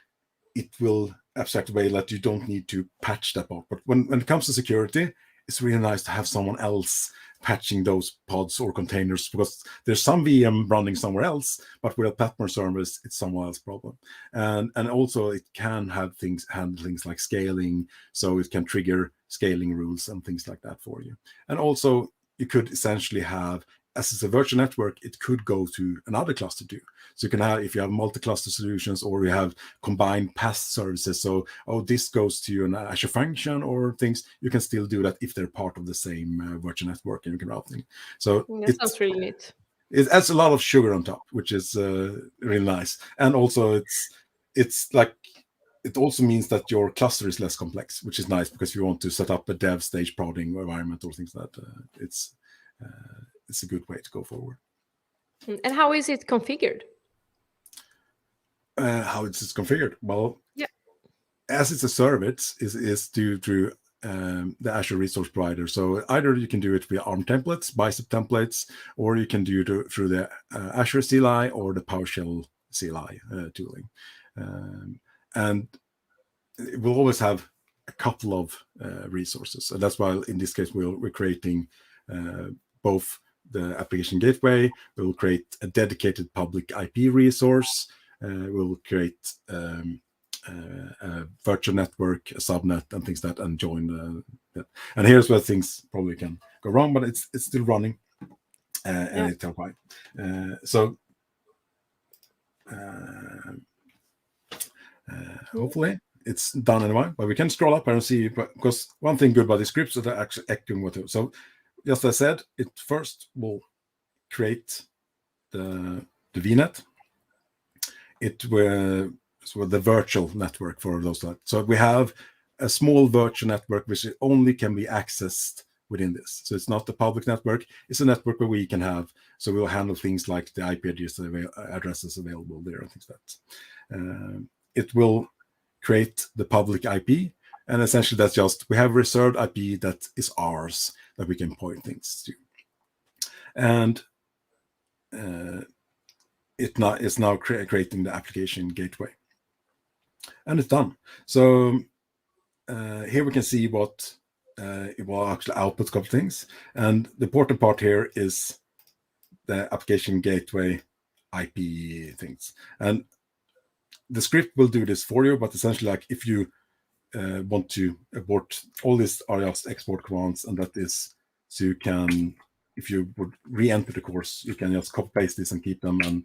it will abstract away that you don't need to patch that up. But when it comes to security, it's really nice to have someone else patching those pods or containers, because there's some VM running somewhere else, but with a platform service, it's someone else's problem. And also it can have handle things like scaling, so it can trigger scaling rules and things like that for you. And also you could essentially have, as it's a virtual network, it could go to another cluster too. So you can have, if you have multi-cluster solutions, or you have combined PaaS services, so this goes to an Azure function or things, you can still do that if they're part of the same virtual network, and you can route things. So that sounds really neat. It adds a lot of sugar on top, which is really nice. And also it's like, it also means that your cluster is less complex, which is nice, because if you want to set up a dev stage prodding environment or things like that, it's a good way to go forward. And how is it configured? How it's configured? Well, as it's a service, is due through the Azure resource provider. So either you can do it via ARM templates, bicep templates, or you can do it through the Azure CLI or the PowerShell CLI tooling. And it will always have a couple of resources. And that's why in this case, we're creating both the application gateway, we'll create a dedicated public IP resource, we'll create a virtual network, a subnet, and things like that, and join that. And here's where things probably can go wrong, but it's still running, and it's fine. So hopefully it's done anyway, but we can scroll up and see, because one thing good about the scripts is they're actually acting with it. So just as I said, it first will create the VNet. It will, so the virtual network for those. So we have a small virtual network which only can be accessed within this. So it's not the public network, it's a network where we can have, so we'll handle things like the IP addresses available there and things like that. It will create the public IP, and essentially that's just, we have reserved IP that is ours, that we can point things to. And it's now creating the application gateway. And it's done. So here we can see what it will actually output a couple of things. And the important part here is the application gateway IP things. And the script will do this for you, but essentially, like, if you want to abort, all these are just export commands, and that is, so you can, if you would re-enter the course, you can just copy paste this and keep them, and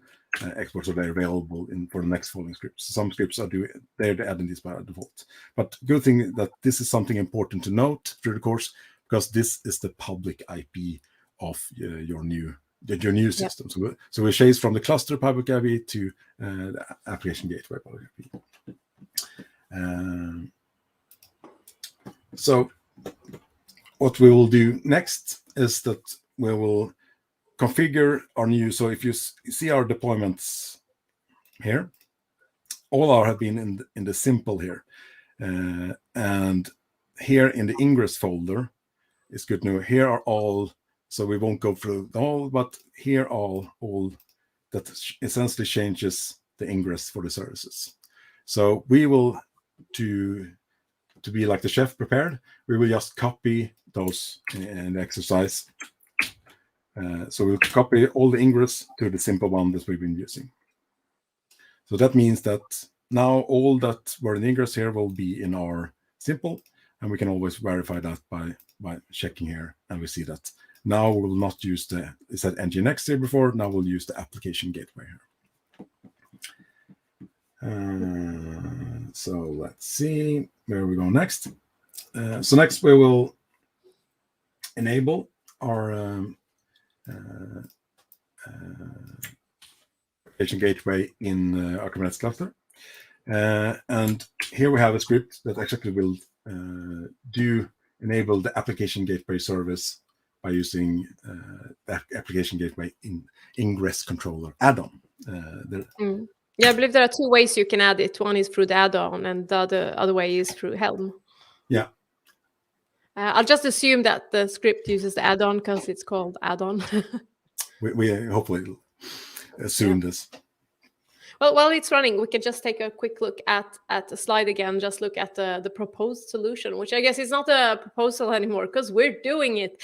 exports are there available for the next following scripts. Some scripts are they're adding this by default. But good thing that this is something important to note through the course, because this is the public IP of your new system. So we chase from the cluster public IP to the application gateway public IP. So what we will do next is that we will configure our new, so if you see our deployments here, all have been in the simple here. And here in the Ingress folder, it's good to know, here are all, so we won't go through all, but here are all that essentially changes the ingress for the services. So we will, to be like the chef prepared, we will just copy those in the exercise. So we'll copy all the ingress to the simple one that we've been using. So that means that now all that were in ingress here will be in our simple, and we can always verify that by checking here, and we see that now we will not use it said nginx here before, now we'll use the application gateway here. So let's see where we go next. So next we will enable our application gateway in our Kubernetes cluster. And here we have a script that actually will enable the application gateway service by using the application gateway ingress controller add-on. Yeah, I believe there are two ways you can add it. One is through the add-on, and the other way is through Helm. Yeah. I'll just assume that the script uses the add-on because it's called add-on. we hopefully assume this. Well, while it's running, we can just take a quick look at the slide again. Just look at the proposed solution, which I guess is not a proposal anymore because we're doing it.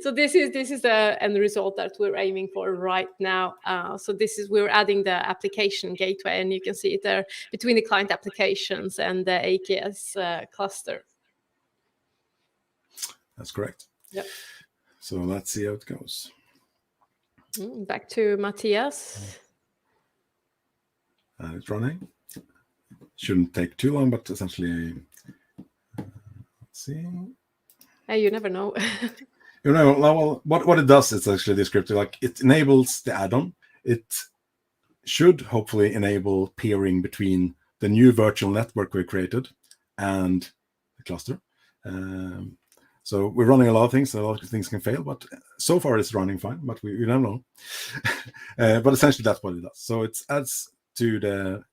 So this is the end result that we're aiming for right now. So we're adding the application gateway, and you can see it there between the client applications and the AKS cluster. That's correct. Yep. So let's see how it goes. Back to Matthias. It's running. Shouldn't take too long, but essentially, let's see. Hey, you never know. Well, what it does is actually descriptive. Like it enables the add-on. It should hopefully enable peering between the new virtual network we created and the cluster. So we're running a lot of things. A lot of things can fail, but so far it's running fine. But we don't know. But essentially, that's what it does. So it adds to the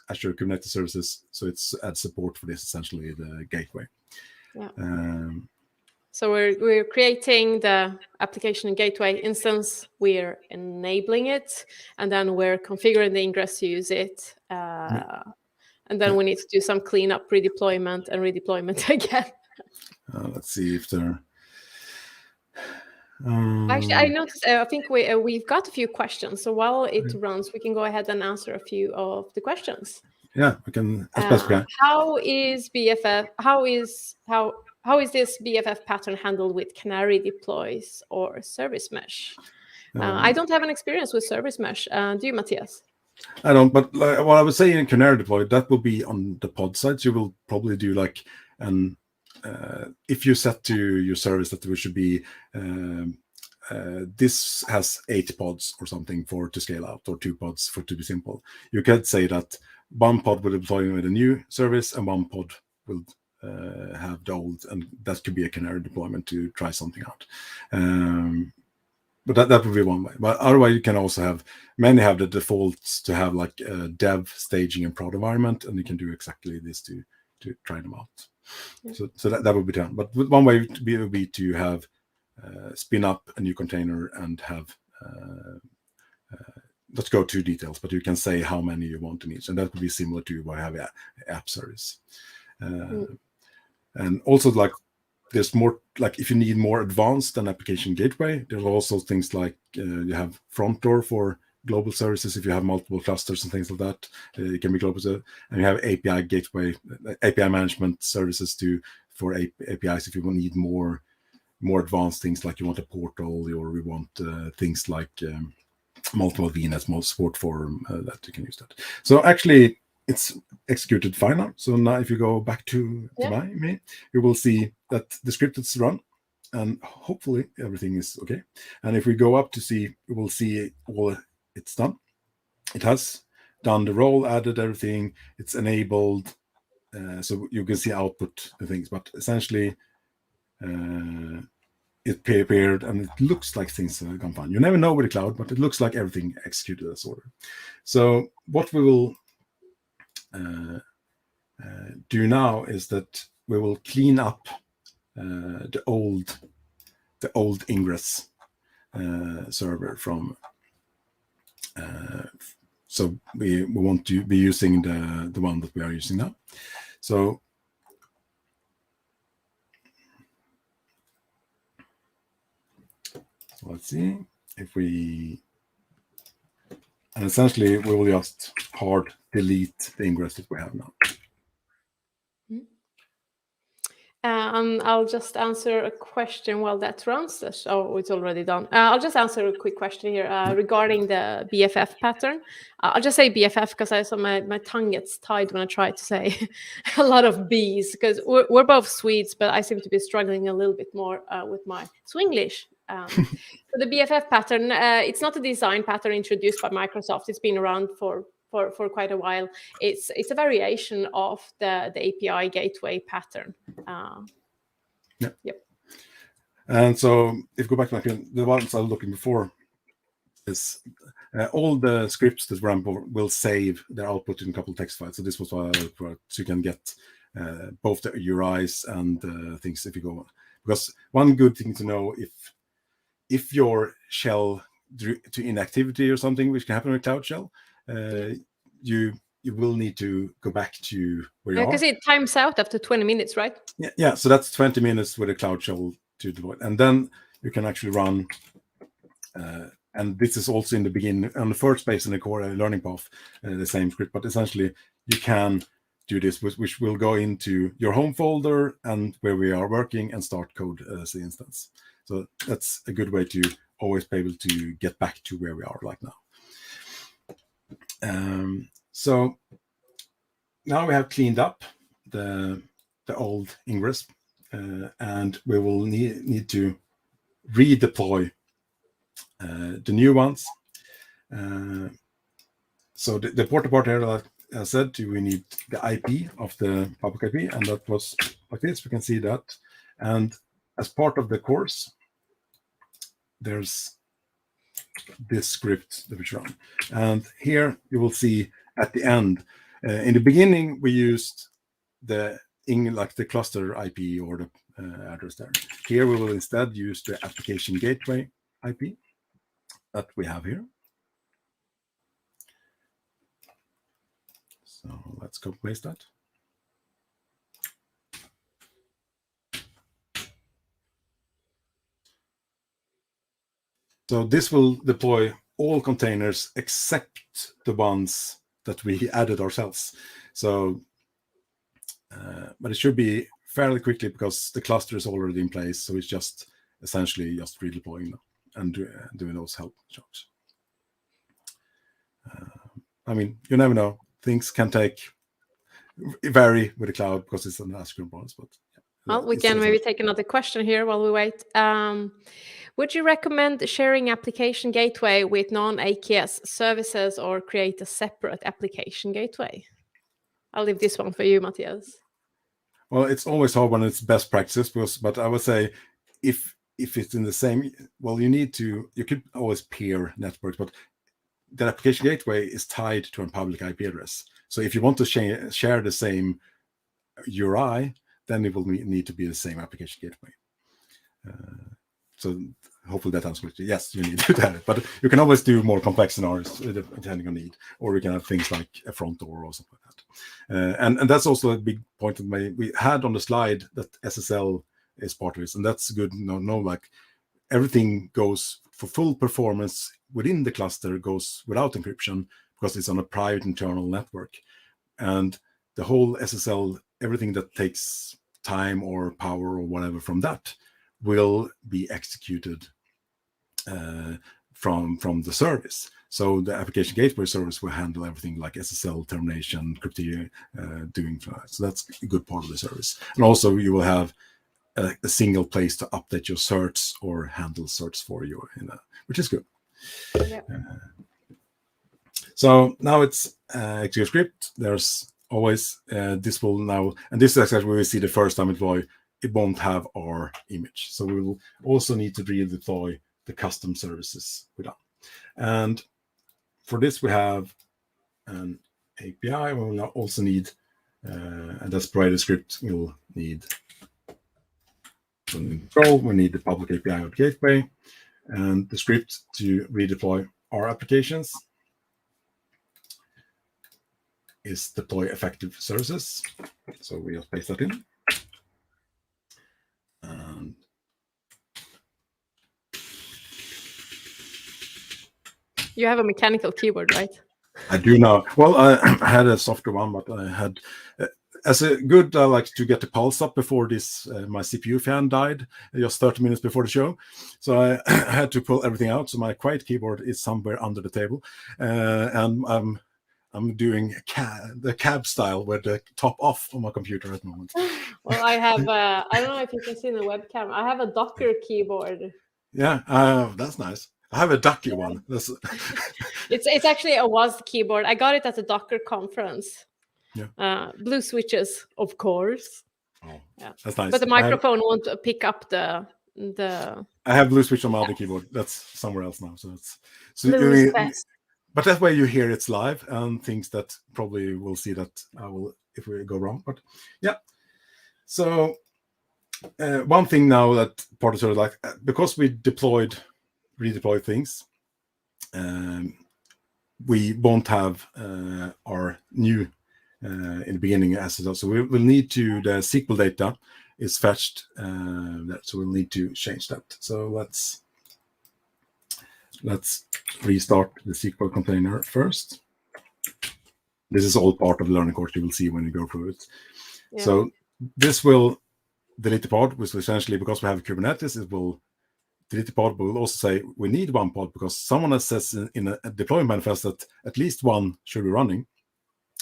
Azure Kubernetes Services, so it's adds support for this, essentially the gateway. Yeah. So we're creating the application gateway instance, we're enabling it, and then we're configuring the ingress to use it. And then we need to do some cleanup, redeployment, and redeployment again. Let's see if there. Actually, I noticed. I think we've got a few questions. So while it runs, we can go ahead and answer a few of the questions. Yeah, we can. How is BFF? How is this BFF pattern handled with canary deploys or service mesh? I don't have an experience with service mesh. Do you, Matthias? I don't. But what I would say in canary deploy, that will be on the pod side. So you will probably do like an. If you set to your service that there should be this has 8 pods or something to scale out, or 2 pods to be simple, you could say that one pod will deploy with a new service and one pod will have the old, and that could be a canary deployment to try something out. But that would be one way. But otherwise, you can also have many have the defaults to have like a dev, staging, and prod environment, and you can do exactly this to try them out. Yeah. So that would be done. But one way would be to have spin up a new container and have let's go to details, but you can say how many you want in each, and that would be similar to what I have app service. And also, like, there's more, like, if you need more advanced than application gateway, there's also things like you have front door for global services. If you have multiple clusters and things like that, it can be global. And you have API gateway, API management services for APIs. If you need more advanced things, like you want a portal, or we want things like multiple VNets, more support for that, you can use that. So actually, it's executed fine now. So now if you go back to me, you will see that the script is run, and hopefully everything is okay. And if we go up to see, we will see all it's done. It has done the role, added everything, it's enabled. So you can see output things, but essentially it prepared, and it looks like things have gone fine. You never know with the cloud, but it looks like everything executed as ordered. So what we will do now is that we will clean up the old Ingress server from. So we want to be using the one that we are using now. So let's see if we, and essentially we will just hard delete the Ingress that we have now. I'll just answer a question while that runs. Oh, it's already done. I'll just answer a quick question here regarding the BFF pattern. I'll just say BFF because I saw my tongue gets tied when I try to say a lot of B's, because we're both Swedes, but I seem to be struggling a little bit more with my Swinglish. So the BFF pattern, it's not a design pattern introduced by Microsoft. It's been around for quite a while. It's a variation of the API gateway pattern. Yep. And so if you go back to the ones I was looking before, is all the scripts that run will save their output in a couple of text files. So this was why so you can get both the URIs and things if you go on. Because one good thing to know, if your shell to inactivity or something, which can happen with Cloud Shell, you will need to go back to where you are. Because it times out after 20 minutes, right? Yeah. So that's 20 minutes with a Cloud Shell to deploy, and then you can actually run. And this is also in the beginning, on the first page in the core learning path, the same script. But essentially, you can do this, which will go into your home folder and where we are working and start code as the instance. So that's a good way to always be able to get back to where we are right now. So now we have cleaned up the old Ingress, and we will need to redeploy the new ones. So the important part here, like I said, we need the IP of the public IP, and that was like this. We can see that. And as part of the course, there's this script that we run. And here you will see at the end, in the beginning, we used the cluster IP or the address there. Here we will instead use the Application Gateway IP that we have here. So let's copy paste that. So this will deploy all containers except the ones that we added ourselves. So, but it should be fairly quickly because the cluster is already in place. So it's just essentially just redeploying them and doing those help jobs. I mean, you never know. Things can vary with the cloud because it's an Azure components, but well, we can maybe take another question here while we wait. Would you recommend sharing Application Gateway with non-AKS services or create a separate Application Gateway? I'll leave this one for you, Matthias. Well, it's always hard when it's best practice, but I would say if it's in the same, well, you could always peer networks, but the Application Gateway is tied to a public IP address. So if you want to share the same URI, then it will need to be the same Application Gateway. So hopefully that answers it. Yes, you need to have it, but you can always do more complex scenarios depending on need, or you can have things like a front door or something like that. And that's also a big point that we had on the slide, that SSL is part of this, and that's good. Like everything goes for full performance within the cluster goes without encryption because it's on a private internal network, and the whole SSL, everything that takes time or power or whatever from that will be executed from the service. So the Application Gateway service will handle everything like SSL termination, crypto, doing that. So that's a good part of the service. And also you will have a single place to update your certs or handle certs for you, which is good. Yeah. So now it's execute script. There's always this will now, and this is actually where we see the first time it won't have our image. So we will also need to redeploy the custom services we done. And for this, we have an API. We will also need and that's provided script. We'll need control. We need the public API or gateway, and the script to redeploy our applications is deploy effective services. So we just paste that in. And you have a mechanical keyboard, right? I do now. Well, I had a softer one, but I had, as a good, I like to get the pulse up before this. My CPU fan died just 30 minutes before the show, so I had to pull everything out. So my quiet keyboard is somewhere under the table, and I'm doing the cab style with the top off on my computer at the moment. Well, I have. I don't know if you can see in the webcam. I have a Docker keyboard. Yeah, that's nice. I have a ducky one. That's it's actually a WASD keyboard. I got it at the Docker conference. Yeah. Blue switches, of course. Oh, yeah, that's nice. But the microphone won't pick up the. I have blue switch on my other keyboard. That's somewhere else now. So it's best. But that way you hear it's live and things that probably will see that I will if we go wrong. But yeah. So one thing now that part of sort of like because we redeployed things, we won't have our new in the beginning assets. So we will need to the SQL data is fetched. So we'll need to change that. So let's restart the SQL container first. This is all part of the learning course you will see when you go through it. Yeah. So this will delete the pod, which will essentially, because we have Kubernetes, it will delete the pod, but we'll also say we need one pod because someone has says in a deployment manifest that at least one should be running.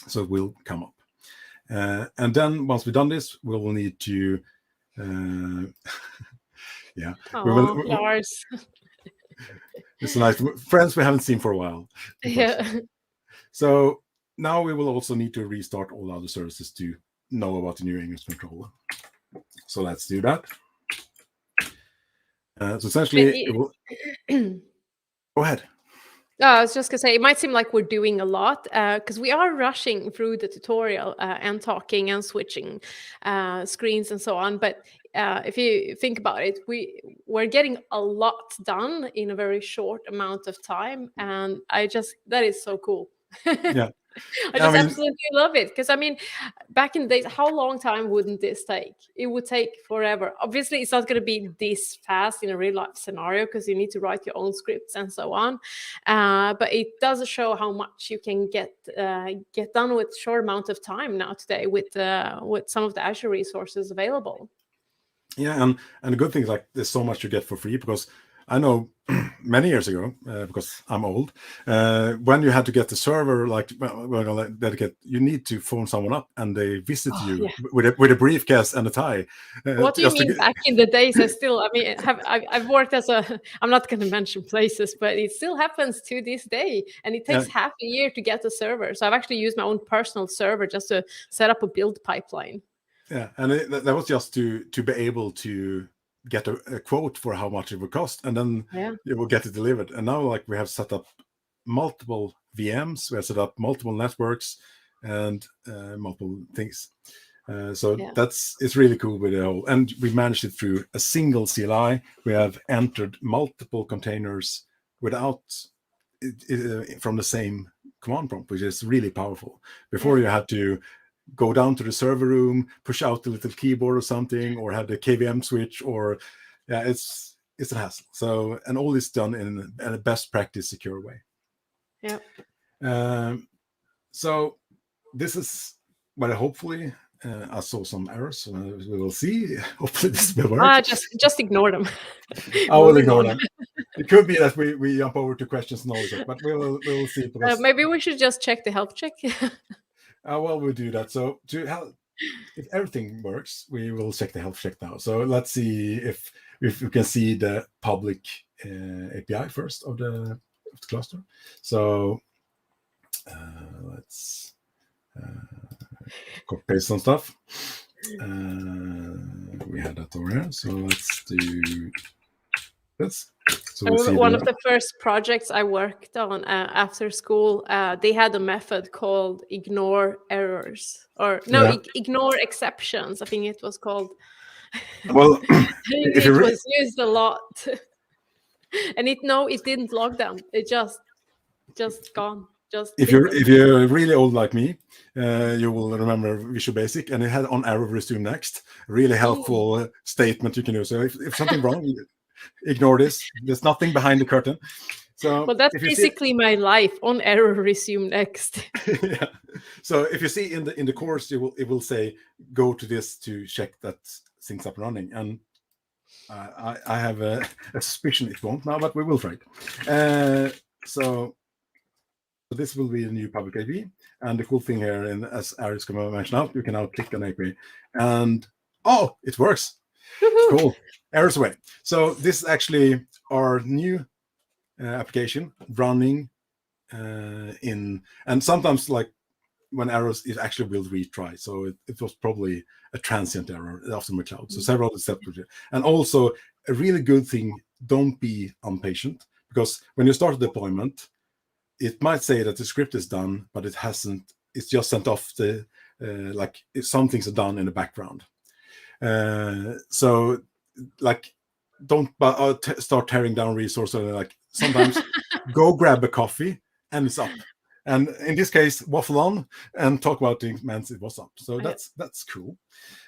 So it will come up. And then once we've done this, we will need to, yeah. Lars. It's nice. Friends we haven't seen for a while. Yeah. So now we will also need to restart all other services to know about the new Ingress controller. So let's do that. So essentially, go ahead. I was just going to say, it might seem like we're doing a lot because we are rushing through the tutorial and talking and switching screens and so on. But if you think about it, we're getting a lot done in a very short amount of time. And that is so cool. Yeah. I absolutely love it because back in the days, how long time wouldn't this take? It would take forever. Obviously, it's not going to be this fast in a real life scenario because you need to write your own scripts and so on. But it does show how much you can get done with a short amount of time now today with some of the Azure resources available. Yeah, and the good thing is like there's so much you get for free because I know many years ago, because I'm old, when you had to get the server, dedicate, you need to phone someone up and they visit you with a briefcase and a tie. What do you mean back in the days? I've worked as I'm not going to mention places, but it still happens to this day. And it takes half a year to get a server. So I've actually used my own personal server just to set up a build pipeline. Yeah, and that was just to be able to get a quote for how much it would cost, and then you will get it delivered. And now, like, we have set up multiple VMs, we have set up multiple networks, and multiple things. It's really cool with the whole. And we managed it through a single CLI. We have entered multiple containers without from the same command prompt, which is really powerful. Before you had to go down to the server room, push out the little keyboard or something, or have the KVM switch, or it's a hassle. So, and all this done in a best practice secure way. Yeah. So this is what hopefully I saw some errors. So we will see. Hopefully this will work. Just ignore them. I will ignore them. It could be that we jump over to questions and all that, but we will see. Maybe we should just check the health check. Well, we'll do that. So if everything works, we will check the health check now. So let's see if we can see the public API first of the cluster. So let's copy paste some stuff. We had that over here. So let's do this. So I we remember see one of the first projects I worked on after school, they had a method called ignore errors, or no, Yeah. ignore exceptions. I think it was called. Well, if It you was used a lot, and it didn't log them. It just gone. Just if you're really old like me, you will remember Visual Basic, and it had on arrow resume next. Really helpful statement you can use. So if something wrong, ignore this. There's nothing behind the curtain. So well, that's if you basically my life. On error resume next. yeah. So if you see in the course, it will say go to this to check that things up and running. And I have a suspicion it won't now, but we will try it. So this will be a new public API. And the cool thing here, and as Ari's mentioned out, you can now click on API, and oh, it works. Cool. Errors away. So this is actually our new application running in, and sometimes like when errors, it actually will retry. So it was probably a transient error after my cloud. So several other steps. And also a really good thing, don't be impatient, because when you start a deployment, it might say that the script is done, but it hasn't. It's just sent off the, like if some things are done in the background. So like, don't start tearing down resources. Like sometimes go grab a coffee and it's up. And in this case, waffle on and talk about things, man, it was up. So that's cool.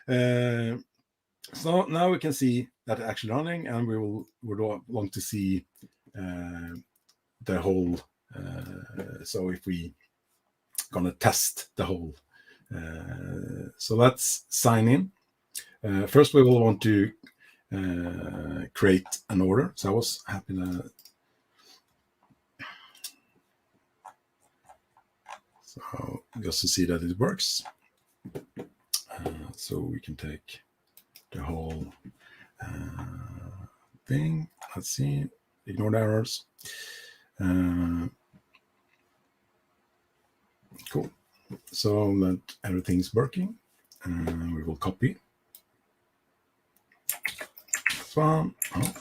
So now we can see that actually running, and we're want to see the whole. So if we gonna test the whole, so let's sign in. First, we will want to create an order. So I was happy to. So just to see that it works. So we can take the whole thing. Let's see. Ignore the errors. Cool. So that everything's working. We will copy. This one. Oh.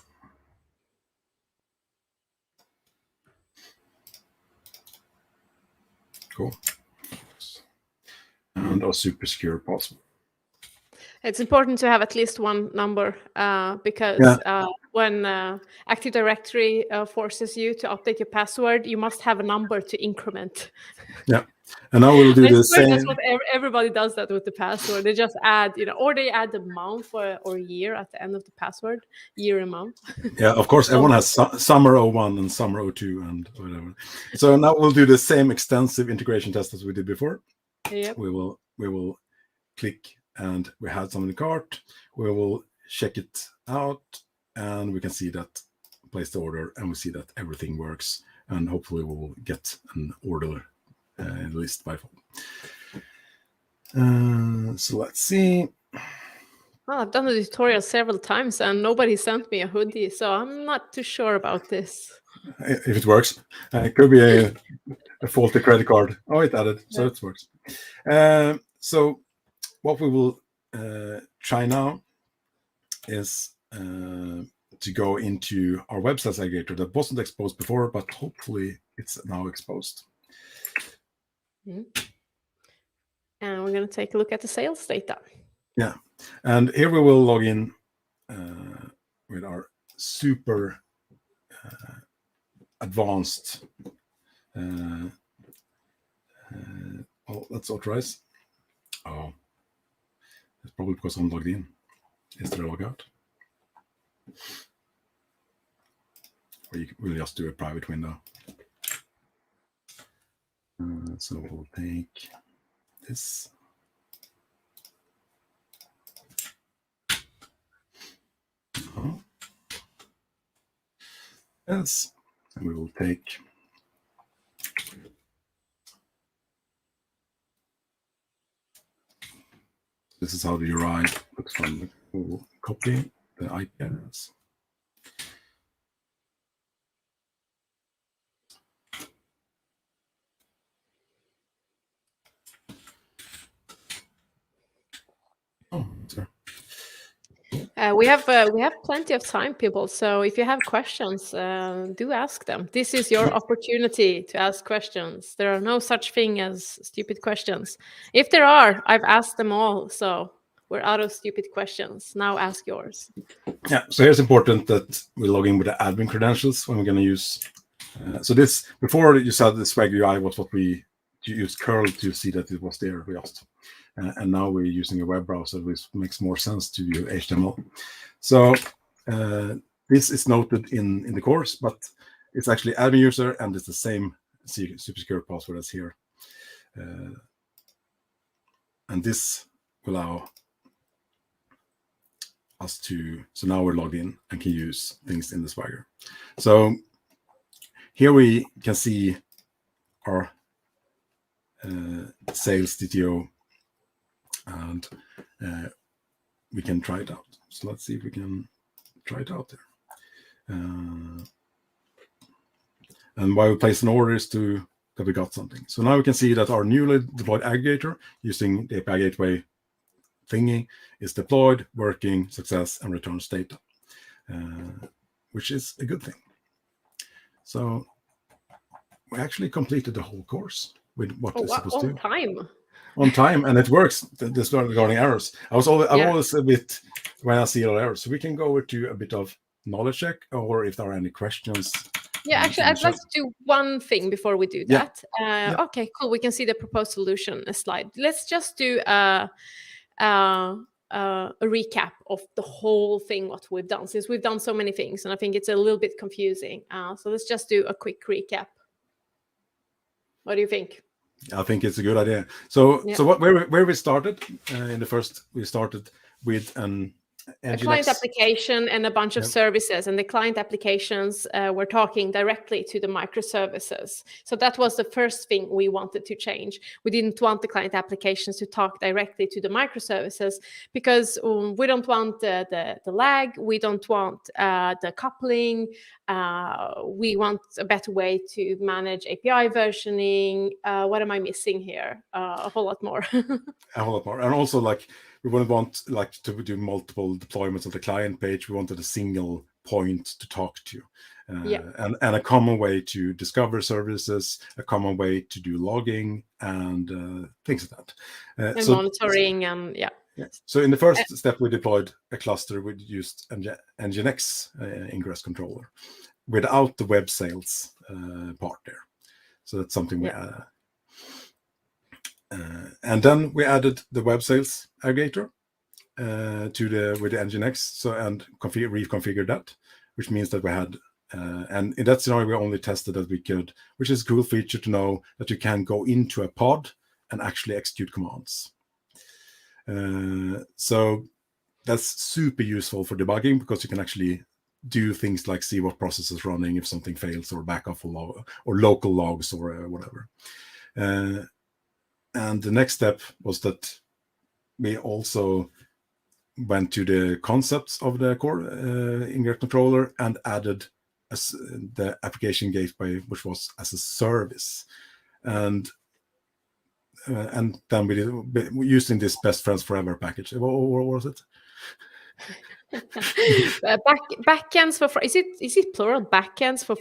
Cool. And a super secure password. It's important to have at least one number because when Active Directory forces you to update your password, you must have a number to increment. Yeah, and now we'll do the same. That's what everybody does that with the password. They just add, or they add the month or year at the end of the password, year and month. Yeah, of course, everyone has summer 01 and summer 02 and whatever. So now we'll do the same extensive integration test as we did before. Yep. We will click, and we had some in the cart. We will check it out, and we can see that place the order, and we see that everything works, and hopefully we will get an order in the list by fall. So let's see. Well, I've done the tutorial several times and nobody sent me a hoodie, so I'm not too sure about this. If it works, it could be a faulty credit card. Oh, it added, so it works. So what we will try now is to go into our website aggregator that wasn't exposed before, but hopefully it's now exposed. Mm-hmm. And we're going to take a look at the sales data. Yeah, and here we will log in with our super advanced. Well, let's authorize. Oh, it's probably because I'm logged in. Is there a logout? Or we'll just do a private window. So we'll take this. Oh. Yes, and we will take this is how the UI looks from. We'll copy the IP address. Oh, sorry. We have plenty of time, people. So if you have questions, do ask them. This is your opportunity to ask questions. There are no such thing as stupid questions. If there are, I've asked them all. So we're out of stupid questions. Now ask yours. Yeah. So here's important that we log in with the admin credentials when we're going to use. So this before you said the Swagger UI was what we used curl to see that it was there. We asked. And now we're using a web browser, which makes more sense to view HTML. So this is noted in the course, but it's actually admin user, and it's the same super secure password as here. And this will allow us to, so now we're logged in and can use things in the Swagger. So here we can see our sales DTO, and we can try it out. So let's see if we can try it out there. And why we place an order is that we got something. So now we can see that our newly deployed aggregator using the API Gateway thingy is deployed, working, success, and returns data, which is a good thing. So we actually completed the whole course with what it's supposed to do. On time, and it works. This regarding errors. I'm always a bit when I see all errors. So we can go over to a bit of knowledge check, or if there are any questions. Yeah, actually, I'd like to do one thing before we do that. Okay, cool. We can see the proposed solution slide. Let's just do a recap of the whole thing, what we've done, since we've done so many things, and I think it's a little bit confusing. So let's just do a quick recap. What do you think? I think it's a good idea. So where we started in the first, we started with a client application and a bunch of services, and the client applications were talking directly to the microservices. So that was the first thing we wanted to change. We didn't want the client applications to talk directly to the microservices because we don't want the lag, we don't want the coupling. We want a better way to manage API versioning. What am I missing here? A whole lot more. A whole lot more, and also we wouldn't want to do multiple deployments of the client page. We wanted a single point to talk to, and a common way to discover services, a common way to do logging, and things like that. And monitoring, So in the first step, we deployed a cluster. We used Nginx Ingress Controller without the web sales part there. So that's something we and then we added the web sales aggregator with the Nginx, and reconfigured that, which means that we had and in that scenario we only tested that we could, which is a cool feature to know that you can go into a pod and actually execute commands. So that's super useful for debugging, because you can actually do things like see what process is running if something fails, or backup or local logs or whatever. And the next step was that we also went to the concepts of the core Ingress Controller and added the Application Gateway, which was as a service. And then we using this Best Friends Forever package. What was it? Backends for is it plural backends for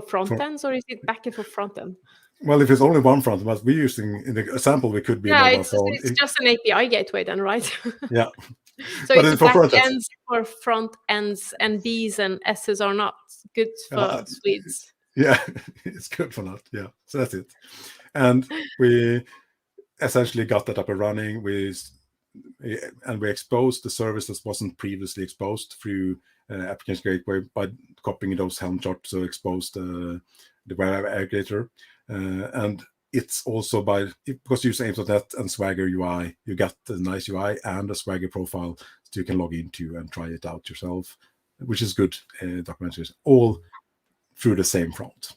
frontends, or is it backend for frontend? Well, if it's only one front, but we're using in the example, we could be it's just an API gateway then, right? Yeah. So but it's backends for front ends, and B's and S's are not good for Swedes. Yeah, it's good for that. Yeah, so that's it. And we essentially got that up and running. We exposed the service that wasn't previously exposed through Application Gateway by copying those Helm charts, so exposed the web aggregator. And it's also because you use aim.net and Swagger UI, you get a nice UI and a Swagger profile, so you can log into and try it out yourself, which is good documentation, all through the same front.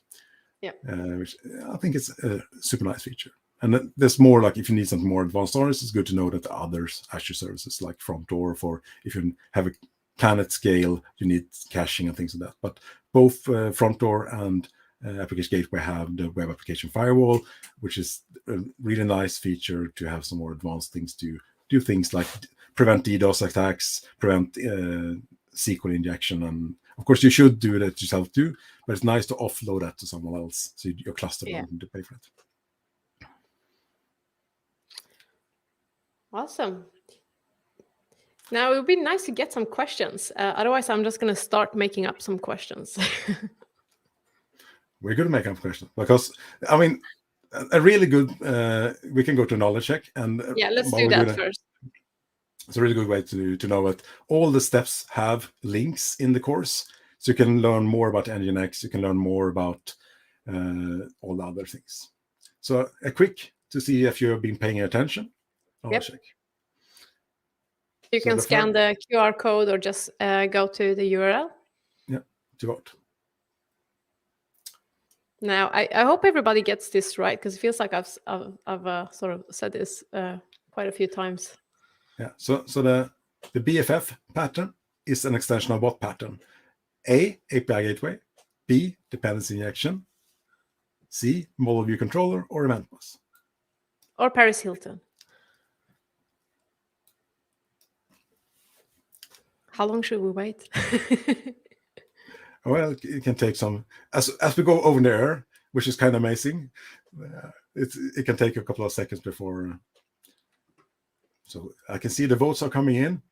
Yeah, which I think it's a super nice feature. And there's more, like if you need something more advanced on this, it's good to know that the others Azure services like Frontend, for if you have a planet scale, you need caching and things like that. But both Frontend and Application Gateway have the web application firewall, which is a really nice feature to have some more advanced things to do things like prevent DDoS attacks, prevent SQL injection, and of course you should do that yourself too. But it's nice to offload that to someone else, so your cluster doesn't need to pay for it. Awesome. Now, it would be nice to get some questions. Otherwise, I'm just going to start making up some questions. We're going to make up questions because, I mean, a really good, we can go to knowledge check. And let's do that first. It's a really good way to know that all the steps have links in the course. So you can learn more about Nginx. You can learn more about all the other things. So a quick to see if you've been paying attention. Knowledge check. You can scan the QR code or just go to the URL. Yeah, to vote. Now, I hope everybody gets this right, because it feels like I've sort of said this quite a few times. Yeah, so the BFF pattern is an extension of what pattern? A, API Gateway. B, dependency injection. C, model view controller or event bus. Or Paris Hilton. How long should we wait? Well, it can take some, as we go over there, which is kind of amazing. It can take a couple of seconds before. So I can see the votes are coming in.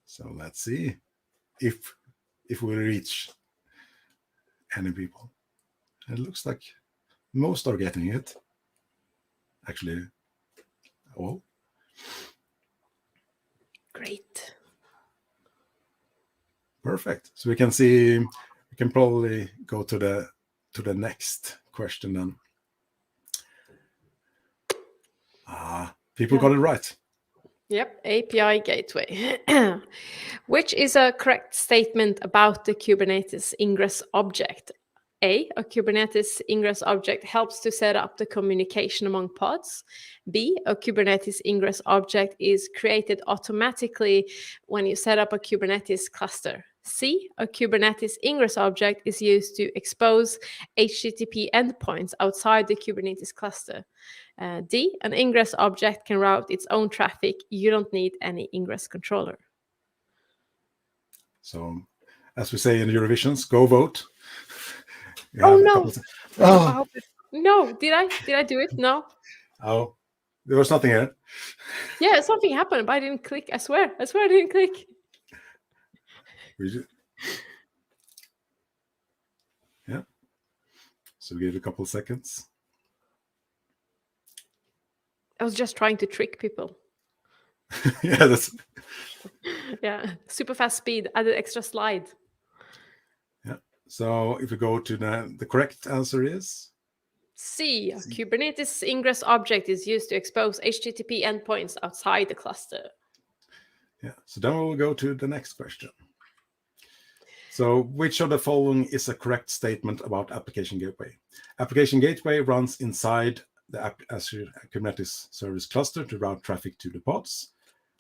So let's see if we reach any people. It looks like most are getting it. Actually, all. Great. Perfect. So we can see, we can probably go to the next question then. People got it right. Yep, API Gateway, which is a correct statement about the Kubernetes Ingress object. A Kubernetes Ingress object helps to set up the communication among pods. B, a Kubernetes Ingress object is created automatically when you set up a Kubernetes cluster. C, a Kubernetes Ingress object is used to expose HTTP endpoints outside the Kubernetes cluster. D, an ingress object can route its own traffic. You don't need any ingress controller. So, as we say in Eurovisions, go vote. Oh no! Oh. No, did I do it? No. Oh, there was nothing here. Yeah, something happened, but I didn't click. I swear I didn't click. Yeah. So we give it a couple of seconds. I was just trying to trick people. Yeah, that's. Yeah, super fast speed, added extra slide. Yeah. So if we go to the correct answer is C. A Kubernetes Ingress object is used to expose HTTP endpoints outside the cluster. Yeah. So then we'll go to the next question. So which of the following is a correct statement about Application Gateway? Application Gateway runs inside the Azure Kubernetes Service cluster to route traffic to the pods.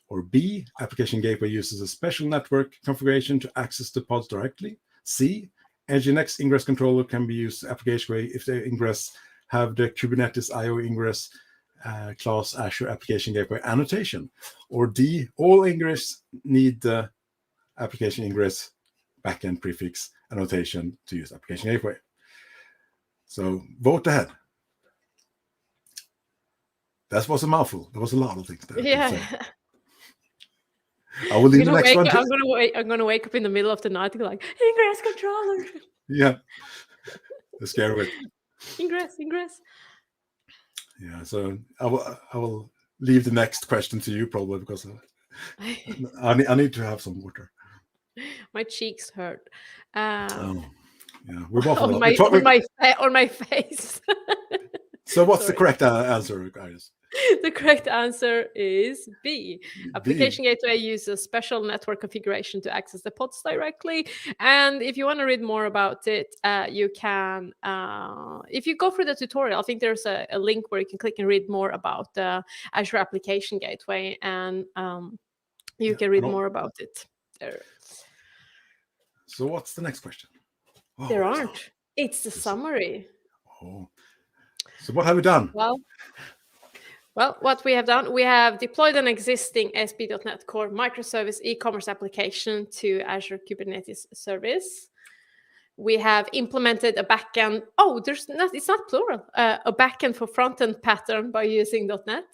Or B, Application Gateway uses a special network configuration to access the pods directly. C, Nginx Ingress Controller can be used Application Gateway if the ingress have the Kubernetes IO Ingress class Azure Application Gateway annotation. Or D, all ingress need the Application Ingress Backend prefix annotation to use Application Gateway. So vote ahead. That was a mouthful. There was a lot of things there. Yeah. I will leave the next one. I'm gonna wake up in the middle of the night and go like, ingress controller. Yeah. The scare with Ingress. Yeah, so I will leave the next question to you probably because I need to have some water. My cheeks hurt. Yeah, we're both on my face. So what's the correct answer, guys? The correct answer is B. Application Gateway uses a special network configuration to access the pods directly. And if you want to read more about it, you can, if you go through the tutorial, I think there's a link where you can click and read more about the Azure Application Gateway, and you can read more about it there. So what's the next question? Oh, there aren't. It's the summary. Oh. So what have we done? Well, Well, what we have done, we have deployed an existing ASP.NET-core microservice e-commerce application to Azure Kubernetes Service. We have implemented a backend. Oh, it's not plural. A backend for Frontend pattern by using .NET.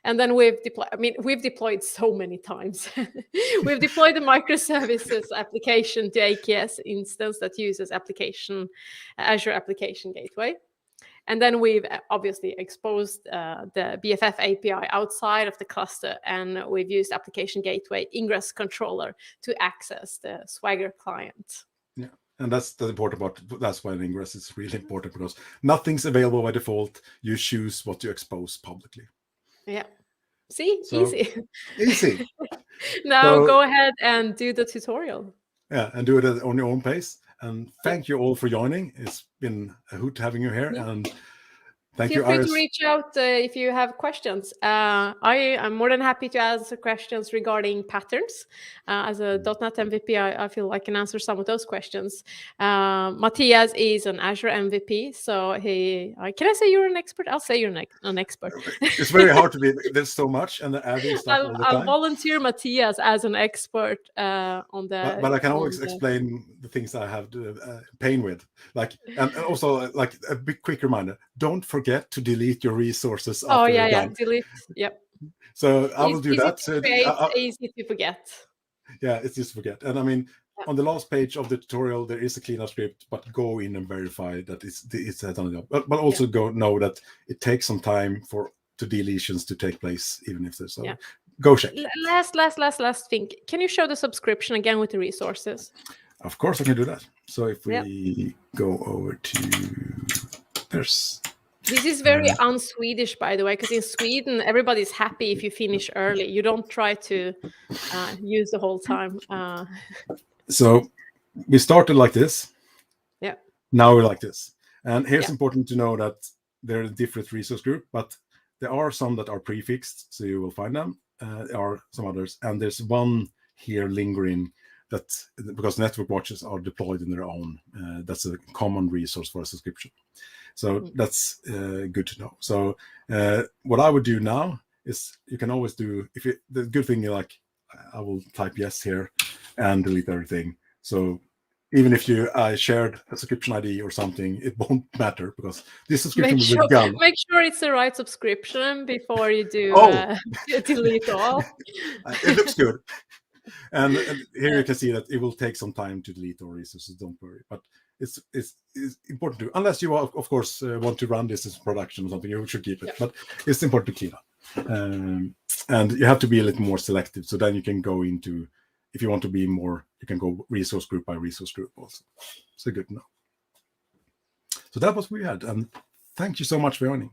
And then we've deployed so many times. We've deployed the microservices application to AKS instance that uses Azure Application Gateway. And then we've obviously exposed the BFF API outside of the cluster, and we've used Application Gateway Ingress Controller to access the Swagger client. Yeah, and that's the important part. That's why Ingress is really important, because nothing's available by default. You choose what to expose publicly. Yeah. See, easy. Easy. Now go ahead and do the tutorial. Yeah, and do it on your own pace. And thank you all for joining. It's been a hoot having you here. Yeah. And thank you, Feel free to reach out if you have questions. I'm more than happy to answer questions regarding patterns. As a .NET MVP, I feel I can answer some of those questions. Matthias is an Azure MVP, so can I say you're an expert? I'll say you're an expert. It's very hard to be. There's so much, and adding stuff all the time. I'll volunteer Matthias as an expert on the. But I can always explain the things I have pain with, and also like a big quick reminder: don't forget to delete your resources after you're done. Delete. Yep. So I will do that. Easy to forget. Yeah, it's easy to forget. And I mean, on the last page of the tutorial, there is a cleanup script, but go in and verify that it's done the job. But also know that it takes some time for deletions to take place, even if there's go check. Last thing. Can you show the subscription again with the resources? Of course, I can do that. So if we go over to This is very un-Swedish, by the way, because in Sweden, everybody's happy if you finish early. You don't try to use the whole time. So we started like this. Yeah. Now we're like this. And here's important to know that there are different resource groups, but there are some that are prefixed, so you will find them. There are some others. And there's one here lingering that, because network watches are deployed in their own. That's a common resource for a subscription. So that's good to know. So what I would do now is you can always do, the good thing is I will type yes here and delete everything. So even if I shared a subscription ID or something, it won't matter, because this subscription will be gone. Make sure it's the right subscription before you do delete all. It looks good. And here you can see that it will take some time to delete all resources, don't worry. But it's important to, unless you of course want to run this as production or something, you should keep it. But it's important to clean up. And you have to be a little more selective. So then you can go into, if you want to be more, you can go resource group by resource group also. So good to know. So that was what we had. And thank you so much for joining.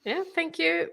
Yeah, thank you.